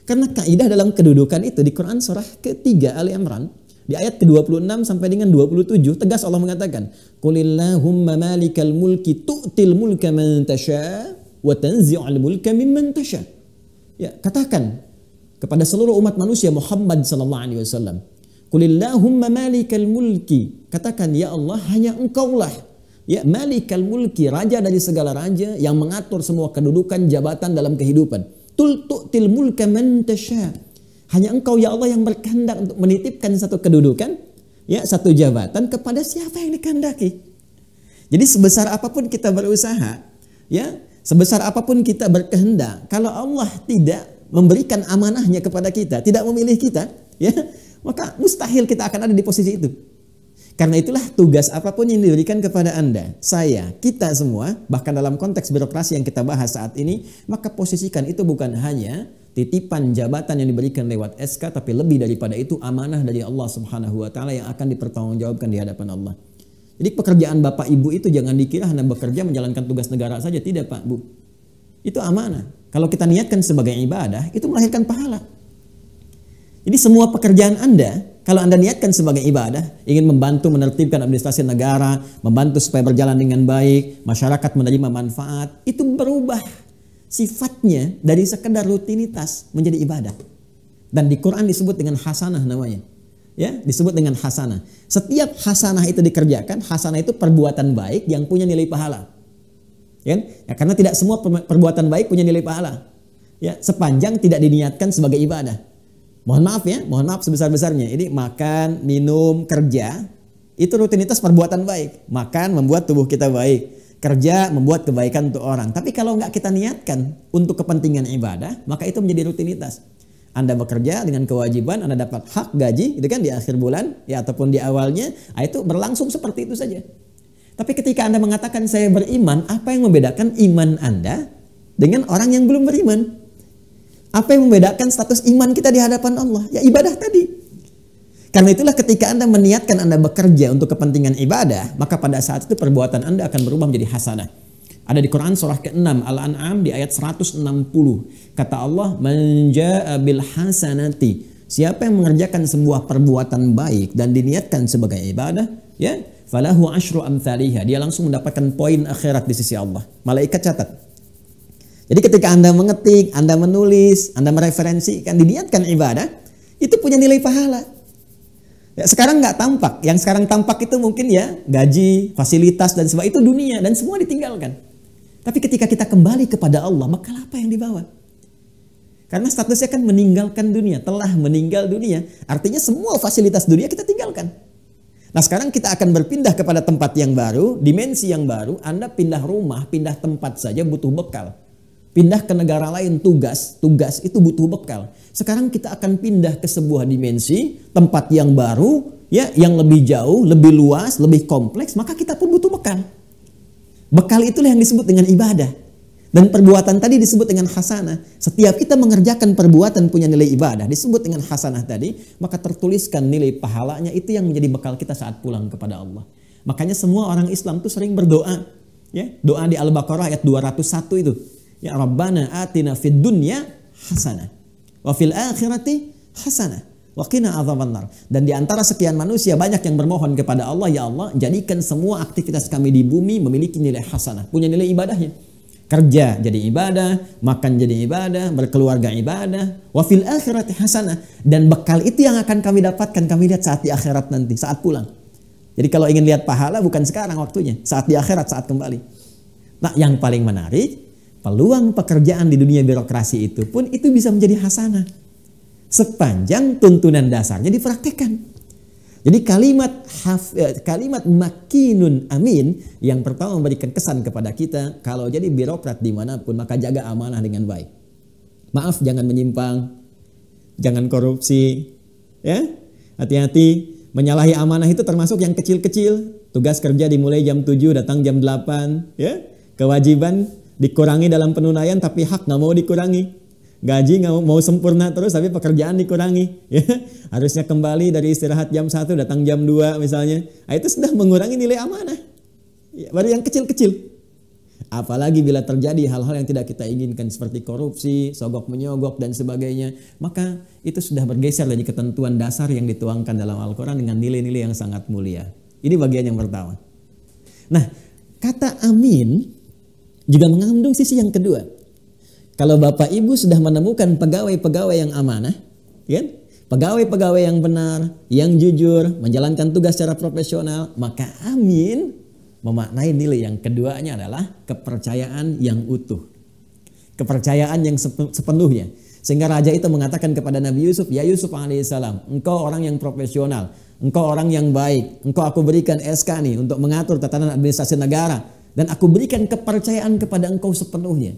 Karena kaidah dalam kedudukan itu di Quran surah ketiga Ali Imran di ayat ke-26 sampai dengan 27 tegas Allah mengatakan, "Qulillahumma malikal mulki tu'til mulka man tasha wa tanzi'ul mulka mimman tasha." Ya, katakan kepada seluruh umat manusia Muhammad sallallahu alaihi wasallam, "Qulillahumma malikal mulki." Katakan, ya Allah, hanya Engkaulah ya malikal mulki, raja dari segala raja yang mengatur semua kedudukan jabatan dalam kehidupan. Tu'til mulka man tasha. Hanya Engkau ya Allah yang berkehendak untuk menitipkan satu kedudukan, ya satu jabatan kepada siapa yang dikehendaki. Jadi sebesar apapun kita berusaha, ya sebesar apapun kita berkehendak, kalau Allah tidak memberikan amanahnya kepada kita, tidak memilih kita, ya maka mustahil kita akan ada di posisi itu. Karena itulah tugas apapun yang diberikan kepada Anda, saya, kita semua, bahkan dalam konteks birokrasi yang kita bahas saat ini, maka posisikan itu bukan hanya titipan jabatan yang diberikan lewat SK, tapi lebih daripada itu amanah dari Allah Subhanahu wa taala yang akan dipertanggungjawabkan di hadapan Allah. Jadi pekerjaan Bapak Ibu itu jangan dikira hanya bekerja menjalankan tugas negara saja, tidak Pak Bu. Itu amanah. Kalau kita niatkan sebagai ibadah, itu melahirkan pahala. Jadi semua pekerjaan Anda, kalau Anda niatkan sebagai ibadah, ingin membantu menertibkan administrasi negara, membantu supaya berjalan dengan baik, masyarakat menerima manfaat, itu berubah sifatnya dari sekedar rutinitas menjadi ibadah. Dan di Quran disebut dengan hasanah namanya. Ya, disebut dengan hasanah. Setiap hasanah itu dikerjakan, hasanah itu perbuatan baik yang punya nilai pahala. Ya, karena tidak semua perbuatan baik punya nilai pahala. Ya, sepanjang tidak diniatkan sebagai ibadah. Mohon maaf ya, mohon maaf sebesar-besarnya. Ini makan, minum, kerja, itu rutinitas perbuatan baik. Makan membuat tubuh kita baik. Kerja membuat kebaikan untuk orang. Tapi kalau nggak kita niatkan untuk kepentingan ibadah, maka itu menjadi rutinitas. Anda bekerja dengan kewajiban, Anda dapat hak gaji, itu kan di akhir bulan, ya ataupun di awalnya, itu berlangsung seperti itu saja. Tapi ketika Anda mengatakan saya beriman, apa yang membedakan iman Anda dengan orang yang belum beriman? Apa yang membedakan status iman kita di hadapan Allah? Ya ibadah tadi. Karena itulah ketika Anda meniatkan Anda bekerja untuk kepentingan ibadah, maka pada saat itu perbuatan Anda akan berubah menjadi hasanah. Ada di Quran surah ke-6 Al-An'am di ayat 160. Kata Allah, "Man jaa'a bil hasanati." Siapa yang mengerjakan sebuah perbuatan baik dan diniatkan sebagai ibadah, ya, falahu asyru amthaliha. Dia langsung mendapatkan poin akhirat di sisi Allah. Malaikat catat. Jadi ketika Anda mengetik, Anda menulis, Anda mereferensikan, diniatkan ibadah, itu punya nilai pahala. Ya, sekarang nggak tampak. Yang sekarang tampak itu mungkin ya gaji, fasilitas dan sebagainya, itu dunia dan semua ditinggalkan. Tapi ketika kita kembali kepada Allah, maka apa yang dibawa? Karena statusnya kan meninggalkan dunia, telah meninggal dunia. Artinya semua fasilitas dunia kita tinggalkan. Nah sekarang kita akan berpindah kepada tempat yang baru, dimensi yang baru. Anda pindah rumah, pindah tempat saja butuh bekal. Pindah ke negara lain tugas itu butuh bekal. Sekarang kita akan pindah ke sebuah dimensi, tempat yang baru, ya, yang lebih jauh, lebih luas, lebih kompleks, maka kita pun butuh bekal. Bekal itulah yang disebut dengan ibadah. Dan perbuatan tadi disebut dengan hasanah. Setiap kita mengerjakan perbuatan punya nilai ibadah, disebut dengan hasanah tadi, maka tertuliskan nilai pahalanya, itu yang menjadi bekal kita saat pulang kepada Allah. Makanya semua orang Islam itu sering berdoa. Ya, doa di Al-Baqarah ayat 201 itu. Ya Rabbana atina fid dunya hasanah wa fil akhirati hasanah wa qina adzabannar. Dan di antara sekian manusia banyak yang bermohon kepada Allah, ya Allah, jadikan semua aktivitas kami di bumi memiliki nilai hasanah, punya nilai ibadahnya. Kerja jadi ibadah, makan jadi ibadah, berkeluarga ibadah, wa fil akhirati hasanah, dan bekal itu yang akan kami dapatkan, kami lihat saat di akhirat nanti, saat pulang. Jadi kalau ingin lihat pahala bukan sekarang waktunya, saat di akhirat, saat kembali. Nah, yang paling menarik, peluang pekerjaan di dunia birokrasi itu pun itu bisa menjadi hasanah sepanjang tuntunan dasarnya dipraktekkan. Jadi kalimat makinun amin yang pertama memberikan kesan kepada kita, kalau jadi birokrat dimanapun maka jaga amanah dengan baik. Maaf, jangan menyimpang, jangan korupsi, ya, hati-hati. Menyalahi amanah itu termasuk yang kecil-kecil. Tugas kerja dimulai jam 7 datang jam 8, ya. Kewajiban dikurangi dalam penunaian tapi hak nggak mau dikurangi. Gaji nggak mau sempurna terus tapi pekerjaan dikurangi. Ya. Harusnya kembali dari istirahat jam 1 datang jam 2 misalnya. Nah, itu sudah mengurangi nilai amanah. Ya, baru yang kecil-kecil. Apalagi bila terjadi hal-hal yang tidak kita inginkan seperti korupsi, sogok menyogok dan sebagainya. Maka itu sudah bergeser dari ketentuan dasar yang dituangkan dalam Al-Quran dengan nilai-nilai yang sangat mulia. Ini bagian yang pertama. Nah, kata amin juga mengandung sisi yang kedua. Kalau Bapak Ibu sudah menemukan pegawai-pegawai yang amanah, kan? Pegawai-pegawai yang benar, yang jujur, menjalankan tugas secara profesional, maka amin memaknai nilai yang keduanya adalah kepercayaan yang utuh. Kepercayaan yang sepenuhnya. Sehingga raja itu mengatakan kepada Nabi Yusuf, ya Yusuf alaihissalam, engkau orang yang profesional, engkau orang yang baik, engkau aku berikan SK nih untuk mengatur tatanan administrasi negara, dan aku berikan kepercayaan kepada engkau sepenuhnya.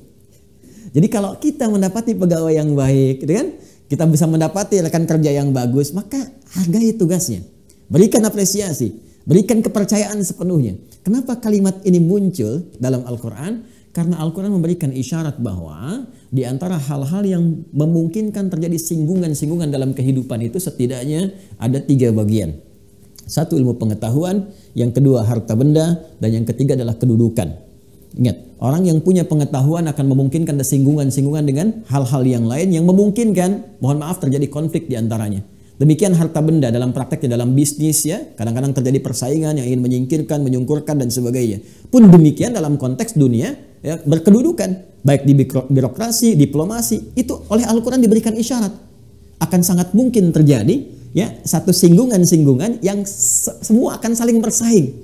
Jadi kalau kita mendapati pegawai yang baik, gitu kan, kita bisa mendapati rekan kerja yang bagus, maka hargai tugasnya. Berikan apresiasi, berikan kepercayaan sepenuhnya. Kenapa kalimat ini muncul dalam Al-Quran? Karena Al-Quran memberikan isyarat bahwa di antara hal-hal yang memungkinkan terjadi singgungan-singgungan dalam kehidupan itu setidaknya ada 3 bagian. 1 ilmu pengetahuan, yang kedua harta benda, dan yang ketiga adalah kedudukan. Ingat, orang yang punya pengetahuan akan memungkinkan ada singgungan-singgungan dengan hal-hal yang lain yang memungkinkan, mohon maaf, terjadi konflik di antaranya. Demikian harta benda dalam prakteknya dalam bisnis, ya, kadang-kadang terjadi persaingan yang ingin menyingkirkan, menyungkurkan dan sebagainya. Pun demikian dalam konteks dunia, ya, berkedudukan, baik di birokrasi, diplomasi, itu oleh Al-Quran diberikan isyarat akan sangat mungkin terjadi, Ya, satu singgungan-singgungan yang semua akan saling bersaing.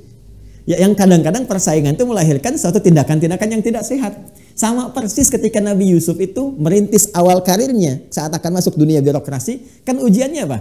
Ya, yang kadang-kadang persaingan itu melahirkan suatu tindakan-tindakan yang tidak sehat. Sama persis ketika Nabi Yusuf itu merintis awal karirnya saat akan masuk dunia birokrasi, kan ujiannya apa?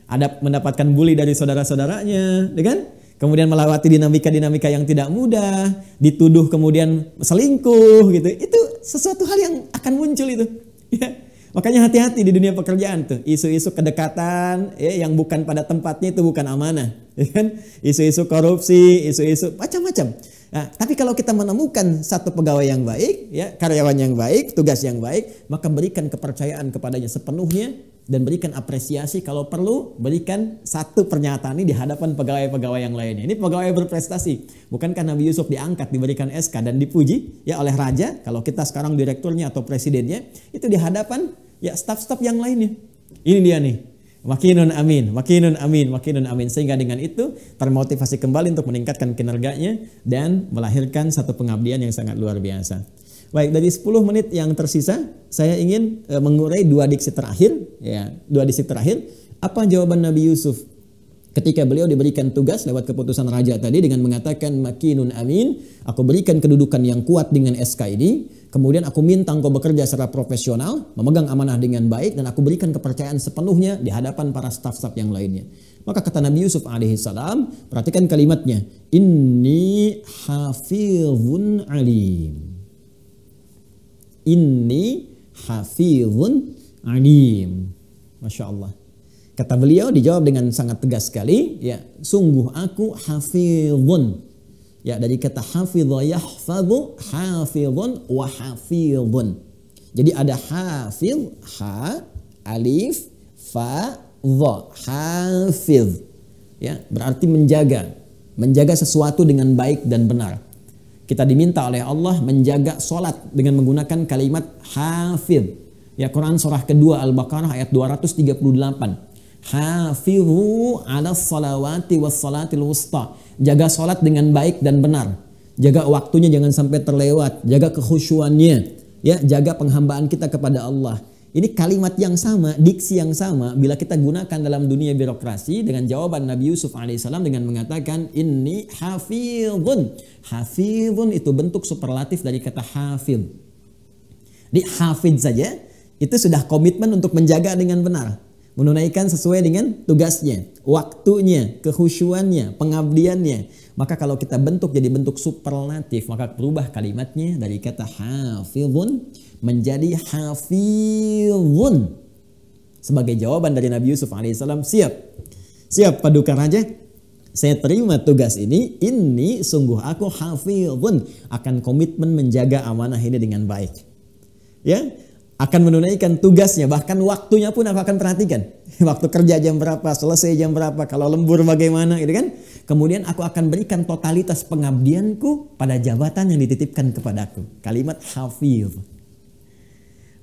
Ada mendapatkan bully dari saudara-saudaranya, kan? Kemudian melewati dinamika-dinamika yang tidak mudah, dituduh kemudian selingkuh gitu. Itu sesuatu hal yang akan muncul itu. Ya. Makanya hati-hati di dunia pekerjaan tuh, isu-isu kedekatan yang bukan pada tempatnya itu bukan amanah, ya kan? Isu-isu korupsi, isu-isu macam-macam. Nah, tapi kalau kita menemukan satu pegawai yang baik, ya, karyawan yang baik, tugas yang baik, maka berikan kepercayaan kepadanya sepenuhnya dan berikan apresiasi, kalau perlu berikan satu pernyataan ini di hadapan pegawai-pegawai yang lainnya. Ini pegawai berprestasi. Bukankah Nabi Yusuf diangkat, diberikan SK dan dipuji ya oleh raja? Kalau kita sekarang direkturnya atau presidennya, itu di hadapan ya staf-staf yang lainnya. Ini dia nih. Makinun amin, makinun amin, makinun amin. Sehingga dengan itu termotivasi kembali untuk meningkatkan kinerjanya dan melahirkan satu pengabdian yang sangat luar biasa. Baik, dari 10 menit yang tersisa, saya ingin mengurai dua diksi terakhir. Apa jawaban Nabi Yusuf ketika beliau diberikan tugas lewat keputusan raja tadi dengan mengatakan makinun amin, aku berikan kedudukan yang kuat dengan SK ini, kemudian aku minta engkau bekerja secara profesional, memegang amanah dengan baik, dan aku berikan kepercayaan sepenuhnya di hadapan para staf-staf yang lainnya. Maka kata Nabi Yusuf alaihissalam, perhatikan kalimatnya, inni hafizun alim. Inni hafizun alim. Masya Allah. Kata beliau dijawab dengan sangat tegas sekali, ya, sungguh aku hafizun. Ya, dari kata hafidha yahfadhu, hafizun wa hafizun. Jadi ada hafiz, ha, alif, fa, dha, hafiz. Ya, berarti menjaga sesuatu dengan baik dan benar. Kita diminta oleh Allah menjaga solat dengan menggunakan kalimat hafiz. Ya, Quran surah kedua Al-Baqarah ayat 238. Hafizu 'alas salawati was salatil wusta. Jaga solat dengan baik dan benar. Jaga waktunya jangan sampai terlewat. Jaga kekhusyuannya. Ya, jaga penghambaan kita kepada Allah. Ini kalimat yang sama, diksi yang sama bila kita gunakan dalam dunia birokrasi dengan jawaban Nabi Yusuf alaihissalam dengan mengatakan inni hafizun. Hafizun itu bentuk superlatif dari kata hafiz. Di hafiz saja itu sudah komitmen untuk menjaga dengan benar, menunaikan sesuai dengan tugasnya, waktunya, kekhusyuannya, pengabdiannya. Maka kalau kita bentuk jadi bentuk superlatif, maka berubah kalimatnya dari kata hafizun menjadi hafizun. Sebagai jawaban dari Nabi Yusuf alaihissalam, siap paduka raja, saya terima tugas ini sungguh aku hafizun, akan komitmen menjaga amanah ini dengan baik. Ya, akan menunaikan tugasnya, bahkan waktunya pun aku akan perhatikan. Waktu kerja jam berapa, selesai jam berapa, kalau lembur bagaimana, gitu kan? Kemudian aku akan berikan totalitas pengabdianku pada jabatan yang dititipkan kepadaku. Kalimat hafiz.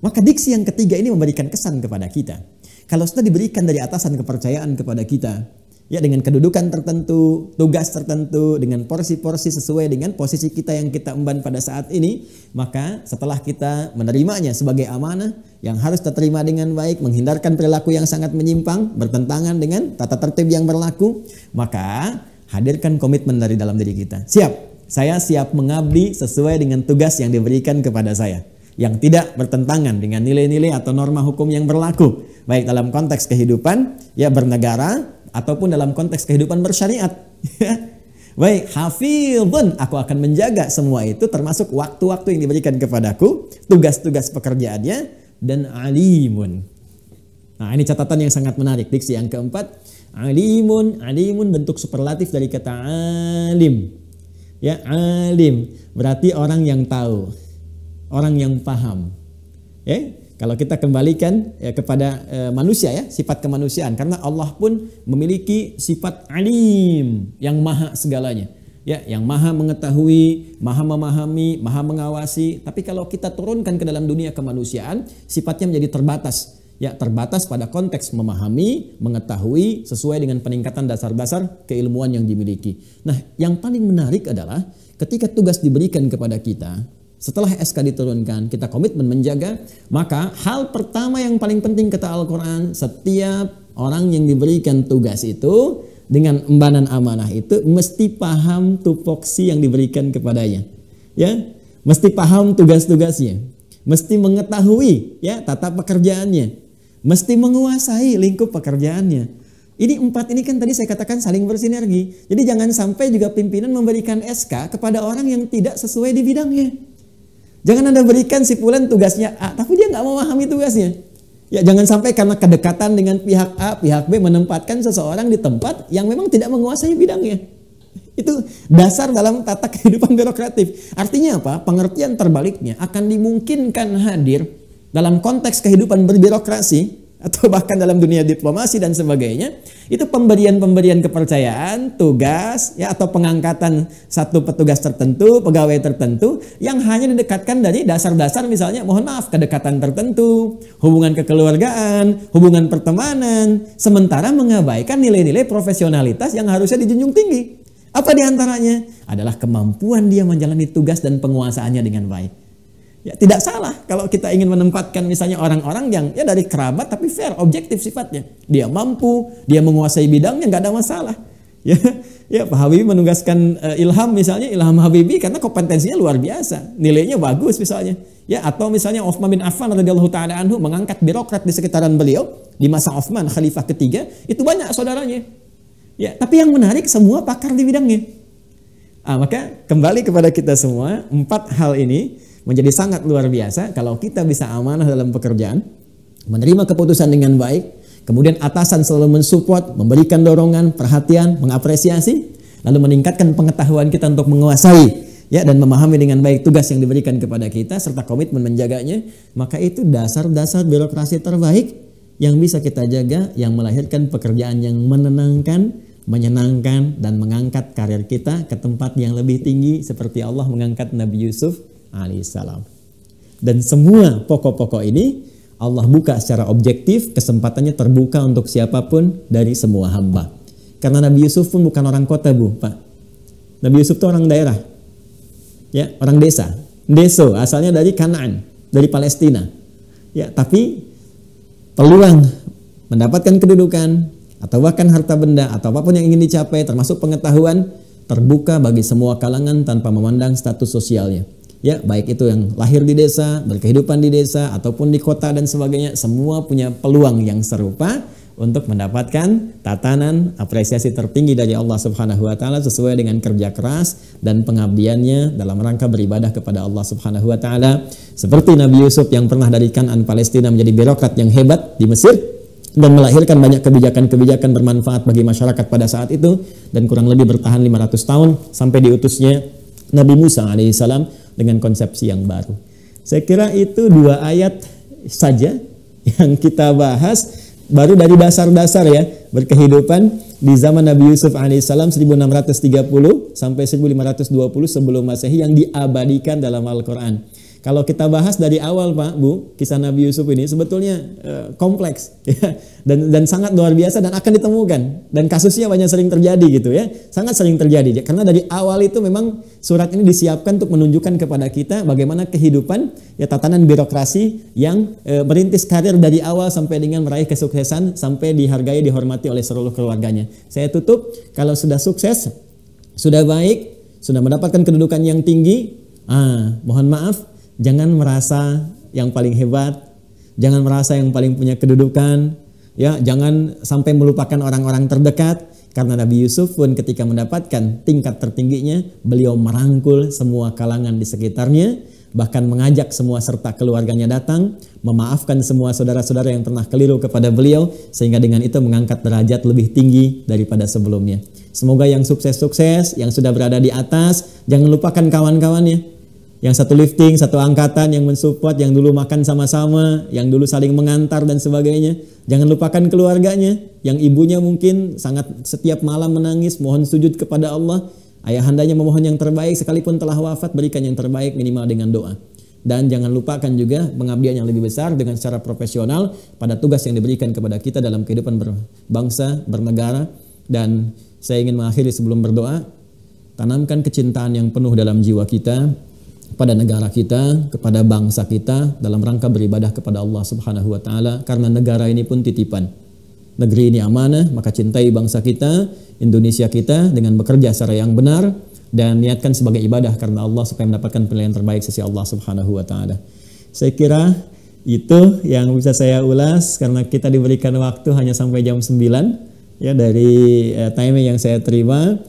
Maka diksi yang ketiga ini memberikan kesan kepada kita. Kalau sudah diberikan dari atasan kepercayaan kepada kita, ya, dengan kedudukan tertentu, tugas tertentu, dengan porsi-porsi sesuai dengan posisi kita yang kita emban pada saat ini, maka setelah kita menerimanya sebagai amanah yang harus diterima dengan baik, menghindarkan perilaku yang sangat menyimpang, bertentangan dengan tata tertib yang berlaku, maka hadirkan komitmen dari dalam diri kita. Saya siap mengabdi sesuai dengan tugas yang diberikan kepada saya, yang tidak bertentangan dengan nilai-nilai atau norma hukum yang berlaku, baik dalam konteks kehidupan ya bernegara ataupun dalam konteks kehidupan bersyariat. Baik, hafizun, aku akan menjaga semua itu, termasuk waktu-waktu yang diberikan kepadaku, tugas-tugas pekerjaannya, dan alimun. Nah, ini catatan yang sangat menarik. Diksi yang keempat, alimun bentuk superlatif dari kata alim. Ya, alim berarti orang yang tahu, orang yang paham. Ya, kalau kita kembalikan ya kepada manusia, ya, sifat kemanusiaan, karena Allah pun memiliki sifat alim yang maha segalanya, ya, yang maha mengetahui, maha memahami, maha mengawasi. Tapi kalau kita turunkan ke dalam dunia kemanusiaan, sifatnya menjadi terbatas, ya, terbatas pada konteks memahami, mengetahui sesuai dengan peningkatan dasar-dasar keilmuan yang dimiliki. Nah, yang paling menarik adalah ketika tugas diberikan kepada kita, setelah SK diturunkan, kita komitmen menjaga, maka hal pertama yang paling penting kata Al-Quran, setiap orang yang diberikan tugas itu dengan embanan amanah itu mesti paham tupoksi yang diberikan kepadanya. Ya, mesti paham tugas-tugasnya, mesti mengetahui ya tata pekerjaannya, mesti menguasai lingkup pekerjaannya. Ini 4 ini kan tadi saya katakan saling bersinergi. Jadi jangan sampai juga pimpinan memberikan SK kepada orang yang tidak sesuai di bidangnya. Jangan Anda berikan si fulan tugasnya A, tapi dia nggak memahami tugasnya. Ya jangan sampai karena kedekatan dengan pihak A, pihak B menempatkan seseorang di tempat yang memang tidak menguasai bidangnya. Itu dasar dalam tata kehidupan birokratif. Artinya apa? Pengertian terbaliknya akan dimungkinkan hadir dalam konteks kehidupan berbirokrasi atau bahkan dalam dunia diplomasi dan sebagainya, itu pemberian kepercayaan, tugas ya atau pengangkatan satu petugas tertentu, pegawai tertentu yang hanya didekatkan dari dasar-dasar misalnya mohon maaf kedekatan tertentu, hubungan kekeluargaan, hubungan pertemanan, sementara mengabaikan nilai-nilai profesionalitas yang harusnya dijunjung tinggi. Apa diantaranya? Adalah kemampuan dia menjalani tugas dan penguasaannya dengan baik. Ya, tidak salah kalau kita ingin menempatkan misalnya orang-orang yang ya dari kerabat tapi fair, objektif sifatnya. Dia mampu, dia menguasai bidangnya, nggak ada masalah. Ya Pak Habibie menugaskan Ilham misalnya, Ilham Habibie karena kompetensinya luar biasa, nilainya bagus misalnya. Ya atau misalnya Utsman bin Affan radhiyallahu taala anhu mengangkat birokrat di sekitaran beliau di masa Utsman khalifah ketiga, itu banyak saudaranya. Ya, tapi yang menarik semua pakar di bidangnya. Maka kembali kepada kita semua, 4 hal ini menjadi sangat luar biasa kalau kita bisa amanah dalam pekerjaan, menerima keputusan dengan baik, kemudian atasan selalu mensupport, memberikan dorongan, perhatian, mengapresiasi, lalu meningkatkan pengetahuan kita untuk menguasai ya dan memahami dengan baik tugas yang diberikan kepada kita serta komitmen menjaganya, maka itu dasar-dasar birokrasi terbaik yang bisa kita jaga, yang melahirkan pekerjaan yang menenangkan, menyenangkan dan mengangkat karir kita ke tempat yang lebih tinggi seperti Allah mengangkat Nabi Yusuf alaihissalam. Dan semua pokok-pokok ini Allah buka secara objektif, kesempatannya terbuka untuk siapapun dari semua hamba. Karena Nabi Yusuf pun bukan orang kota, Bu, Pak. Nabi Yusuf itu orang daerah. Ya, orang desa. Deso, asalnya dari Kanaan, dari Palestina. Ya, tapi peluang mendapatkan kedudukan atau bahkan harta benda atau apapun yang ingin dicapai termasuk pengetahuan terbuka bagi semua kalangan tanpa memandang status sosialnya. Ya, baik itu yang lahir di desa, berkehidupan di desa, ataupun di kota dan sebagainya, semua punya peluang yang serupa untuk mendapatkan tatanan apresiasi tertinggi dari Allah Subhanahu wa taala sesuai dengan kerja keras dan pengabdiannya dalam rangka beribadah kepada Allah Subhanahu wa taala. Seperti Nabi Yusuf yang pernah dari Kanaan Palestina menjadi birokrat yang hebat di Mesir dan melahirkan banyak kebijakan-kebijakan bermanfaat bagi masyarakat pada saat itu dan kurang lebih bertahan 500 tahun sampai diutusnya Nabi Musa alaihissalam dengan konsepsi yang baru. Saya kira itu 2 ayat saja yang kita bahas baru dari dasar-dasar ya berkehidupan di zaman Nabi Yusuf alaihissalam 1630 sampai 1520 sebelum Masehi yang diabadikan dalam Al-Quran. Kalau kita bahas dari awal Pak, Bu, kisah Nabi Yusuf ini sebetulnya kompleks ya, dan sangat luar biasa dan akan ditemukan dan kasusnya banyak sering terjadi gitu ya, sangat sering terjadi karena dari awal itu memang surat ini disiapkan untuk menunjukkan kepada kita bagaimana kehidupan ya tatanan birokrasi yang merintis karir dari awal sampai dengan meraih kesuksesan sampai dihargai dihormati oleh seluruh keluarganya. Saya tutup, kalau sudah sukses, sudah baik, sudah mendapatkan kedudukan yang tinggi, mohon maaf, jangan merasa yang paling hebat, jangan merasa yang paling punya kedudukan, ya, jangan sampai melupakan orang-orang terdekat. Karena Nabi Yusuf pun ketika mendapatkan tingkat tertingginya, beliau merangkul semua kalangan di sekitarnya, bahkan mengajak semua serta keluarganya datang, memaafkan semua saudara-saudara yang pernah keliru kepada beliau, sehingga dengan itu mengangkat derajat lebih tinggi daripada sebelumnya. Semoga yang sukses-sukses, yang sudah berada di atas, jangan lupakan kawan-kawannya. Yang satu lifting, satu angkatan, yang mensupport, yang dulu makan sama-sama, yang dulu saling mengantar dan sebagainya. Jangan lupakan keluarganya, yang ibunya mungkin sangat setiap malam menangis, mohon sujud kepada Allah. Ayahandanya memohon yang terbaik, sekalipun telah wafat, berikan yang terbaik minimal dengan doa. Dan jangan lupakan juga pengabdian yang lebih besar dengan secara profesional pada tugas yang diberikan kepada kita dalam kehidupan berbangsa, bernegara. Dan saya ingin mengakhiri sebelum berdoa, tanamkan kecintaan yang penuh dalam jiwa kita kepada negara kita, kepada bangsa kita dalam rangka beribadah kepada Allah Subhanahu wa taala, karena negara ini pun titipan. negeri ini amanah, maka cintai bangsa kita, Indonesia kita dengan bekerja secara yang benar dan niatkan sebagai ibadah karena Allah supaya mendapatkan penilaian terbaik sisi Allah Subhanahu wa taala. Saya kira itu yang bisa saya ulas karena kita diberikan waktu hanya sampai jam 9 ya dari timing yang saya terima.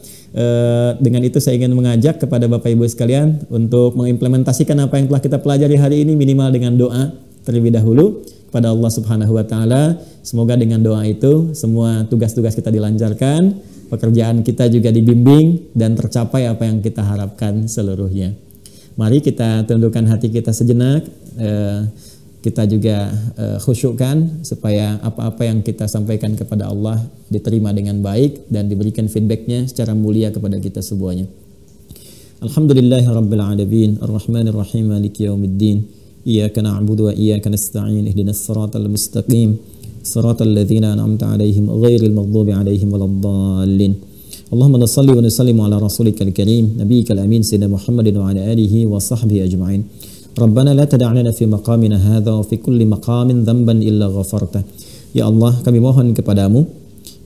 Dengan itu saya ingin mengajak kepada Bapak Ibu sekalian untuk mengimplementasikan apa yang telah kita pelajari hari ini minimal dengan doa terlebih dahulu kepada Allah Subhanahu wa taala. Semoga dengan doa itu semua tugas-tugas kita dilancarkan, pekerjaan kita juga dibimbing dan tercapai apa yang kita harapkan seluruhnya. Mari kita tundukkan hati kita sejenak, kita juga khusyukkan supaya apa-apa yang kita sampaikan kepada Allah diterima dengan baik dan diberikan feedbacknya secara mulia kepada kita semuanya. Alhamdulillahirabbil alamin, arrahmanir rahim, maliki yaumiddin. Iyyaka na'budu wa iyyaka nasta'in, ihdinas siratal mustaqim, siratal ladzina an'amta 'alaihim ghairil maghdubi 'alaihim waladdallin. Allahumma shalli wa sallim ala rasulikal karim, nabiyyikal amin sayyidina Muhammadin wa ala alihi wa sahbihi ajma'in. Rabbana la tada' lana fi maqamina hadza wa fi kulli maqamin dhanban illa ghafarta. Ya Allah, kami mohon kepadamu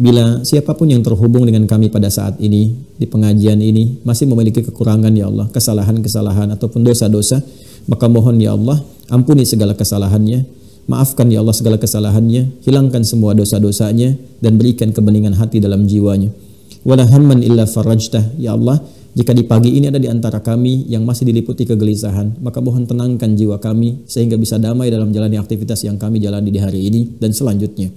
bila siapapun yang terhubung dengan kami pada saat ini di pengajian ini masih memiliki kekurangan ya Allah, kesalahan-kesalahan ataupun dosa-dosa, maka mohon ya Allah, ampuni segala kesalahannya, maafkan ya Allah segala kesalahannya, hilangkan semua dosa-dosanya dan berikan kebeningan hati dalam jiwanya. Wala hamman illa farajtah, ya Allah, jika di pagi ini ada di antara kami yang masih diliputi kegelisahan, maka mohon tenangkan jiwa kami sehingga bisa damai dalam jalani aktivitas yang kami jalani di hari ini dan selanjutnya.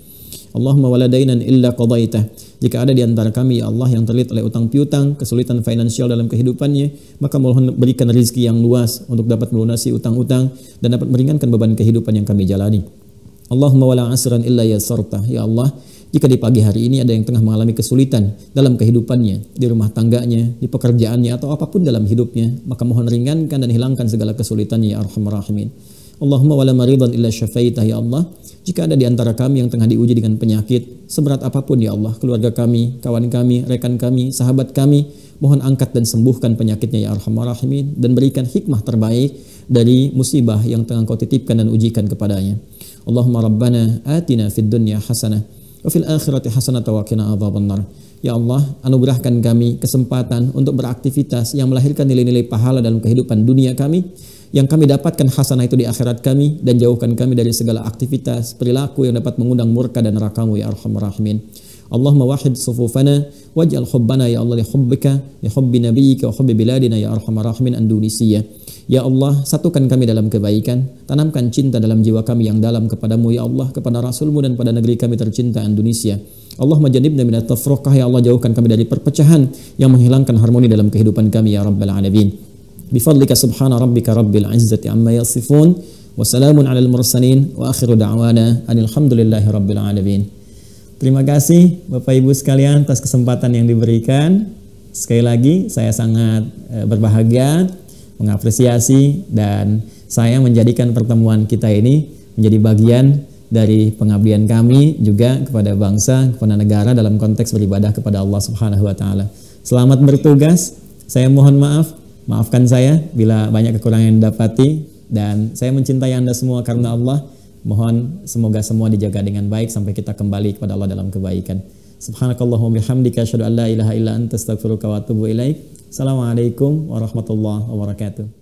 Allahumma waladainan illa qadaitah. Jika ada di antara kami ya Allah yang terlilit oleh utang piutang, kesulitan finansial dalam kehidupannya, maka mohon berikan rezeki yang luas untuk dapat melunasi utang-utang dan dapat meringankan beban kehidupan yang kami jalani. Allahumma wala asran illa yasartah. Ya Allah, jika di pagi hari ini ada yang tengah mengalami kesulitan dalam kehidupannya, di rumah tangganya, di pekerjaannya, atau apapun dalam hidupnya, maka mohon ringankan dan hilangkan segala kesulitannya ya arhamar rahimin. Allahumma wala maridan illa syafaitah. Ya Allah, jika ada di antara kami yang tengah diuji dengan penyakit, seberat apapun ya Allah, keluarga kami, kawan kami, rekan kami, sahabat kami, mohon angkat dan sembuhkan penyakitnya ya arhamar rahimin, dan berikan hikmah terbaik dari musibah yang tengah Kau titipkan dan ujikan kepadanya. Allahumma rabbana atina fid dunya hasanah wa fil akhirati hasanatan wa qina adzabannar. Ya Allah, anugerahkan kami kesempatan untuk beraktivitas yang melahirkan nilai-nilai pahala dalam kehidupan dunia kami, yang kami dapatkan hasanah itu di akhirat kami, dan jauhkan kami dari segala aktivitas perilaku yang dapat mengundang murka dan neraka-Mu ya arhamar rahimin. Allahumma wahid sufufana waj'al hubbana ya Allah li hubbika li hubbi nabiyyika wa hubbi biladina ya arhamar rahimin Indonesia. Ya Allah, satukan kami dalam kebaikan, tanamkan cinta dalam jiwa kami yang dalam kepadamu ya Allah, kepada Rasul-Mu dan pada negeri kami tercinta Indonesia. Allahumma jannibna minat tafruqah, ya Allah, jauhkan kami dari perpecahan yang menghilangkan harmoni dalam kehidupan kami ya Rabbal Alamin. Bifadlika subhana rabbika rabbil izzati amma yasifun, wa salamun alal mursalin, wa akhiru da'wana alhamdulillahi rabbil alamin. Terima kasih Bapak Ibu sekalian atas kesempatan yang diberikan. Sekali lagi saya sangat berbahagia, mengapresiasi, dan saya menjadikan pertemuan kita ini menjadi bagian dari pengabdian kami juga kepada bangsa, kepada negara dalam konteks beribadah kepada Allah Subhanahu wa taala. Selamat bertugas. Saya mohon maaf, maafkan saya bila banyak kekurangan yang didapati, dan saya mencintai Anda semua karena Allah. Mohon semoga semua dijaga dengan baik sampai kita kembali kepada Allah dalam kebaikan. Subhanakallahumma bihamdika asyhadu an la ilaha illa anta astaghfiruka wa atubu ilaik. Assalamualaikum warahmatullahi wabarakatuh.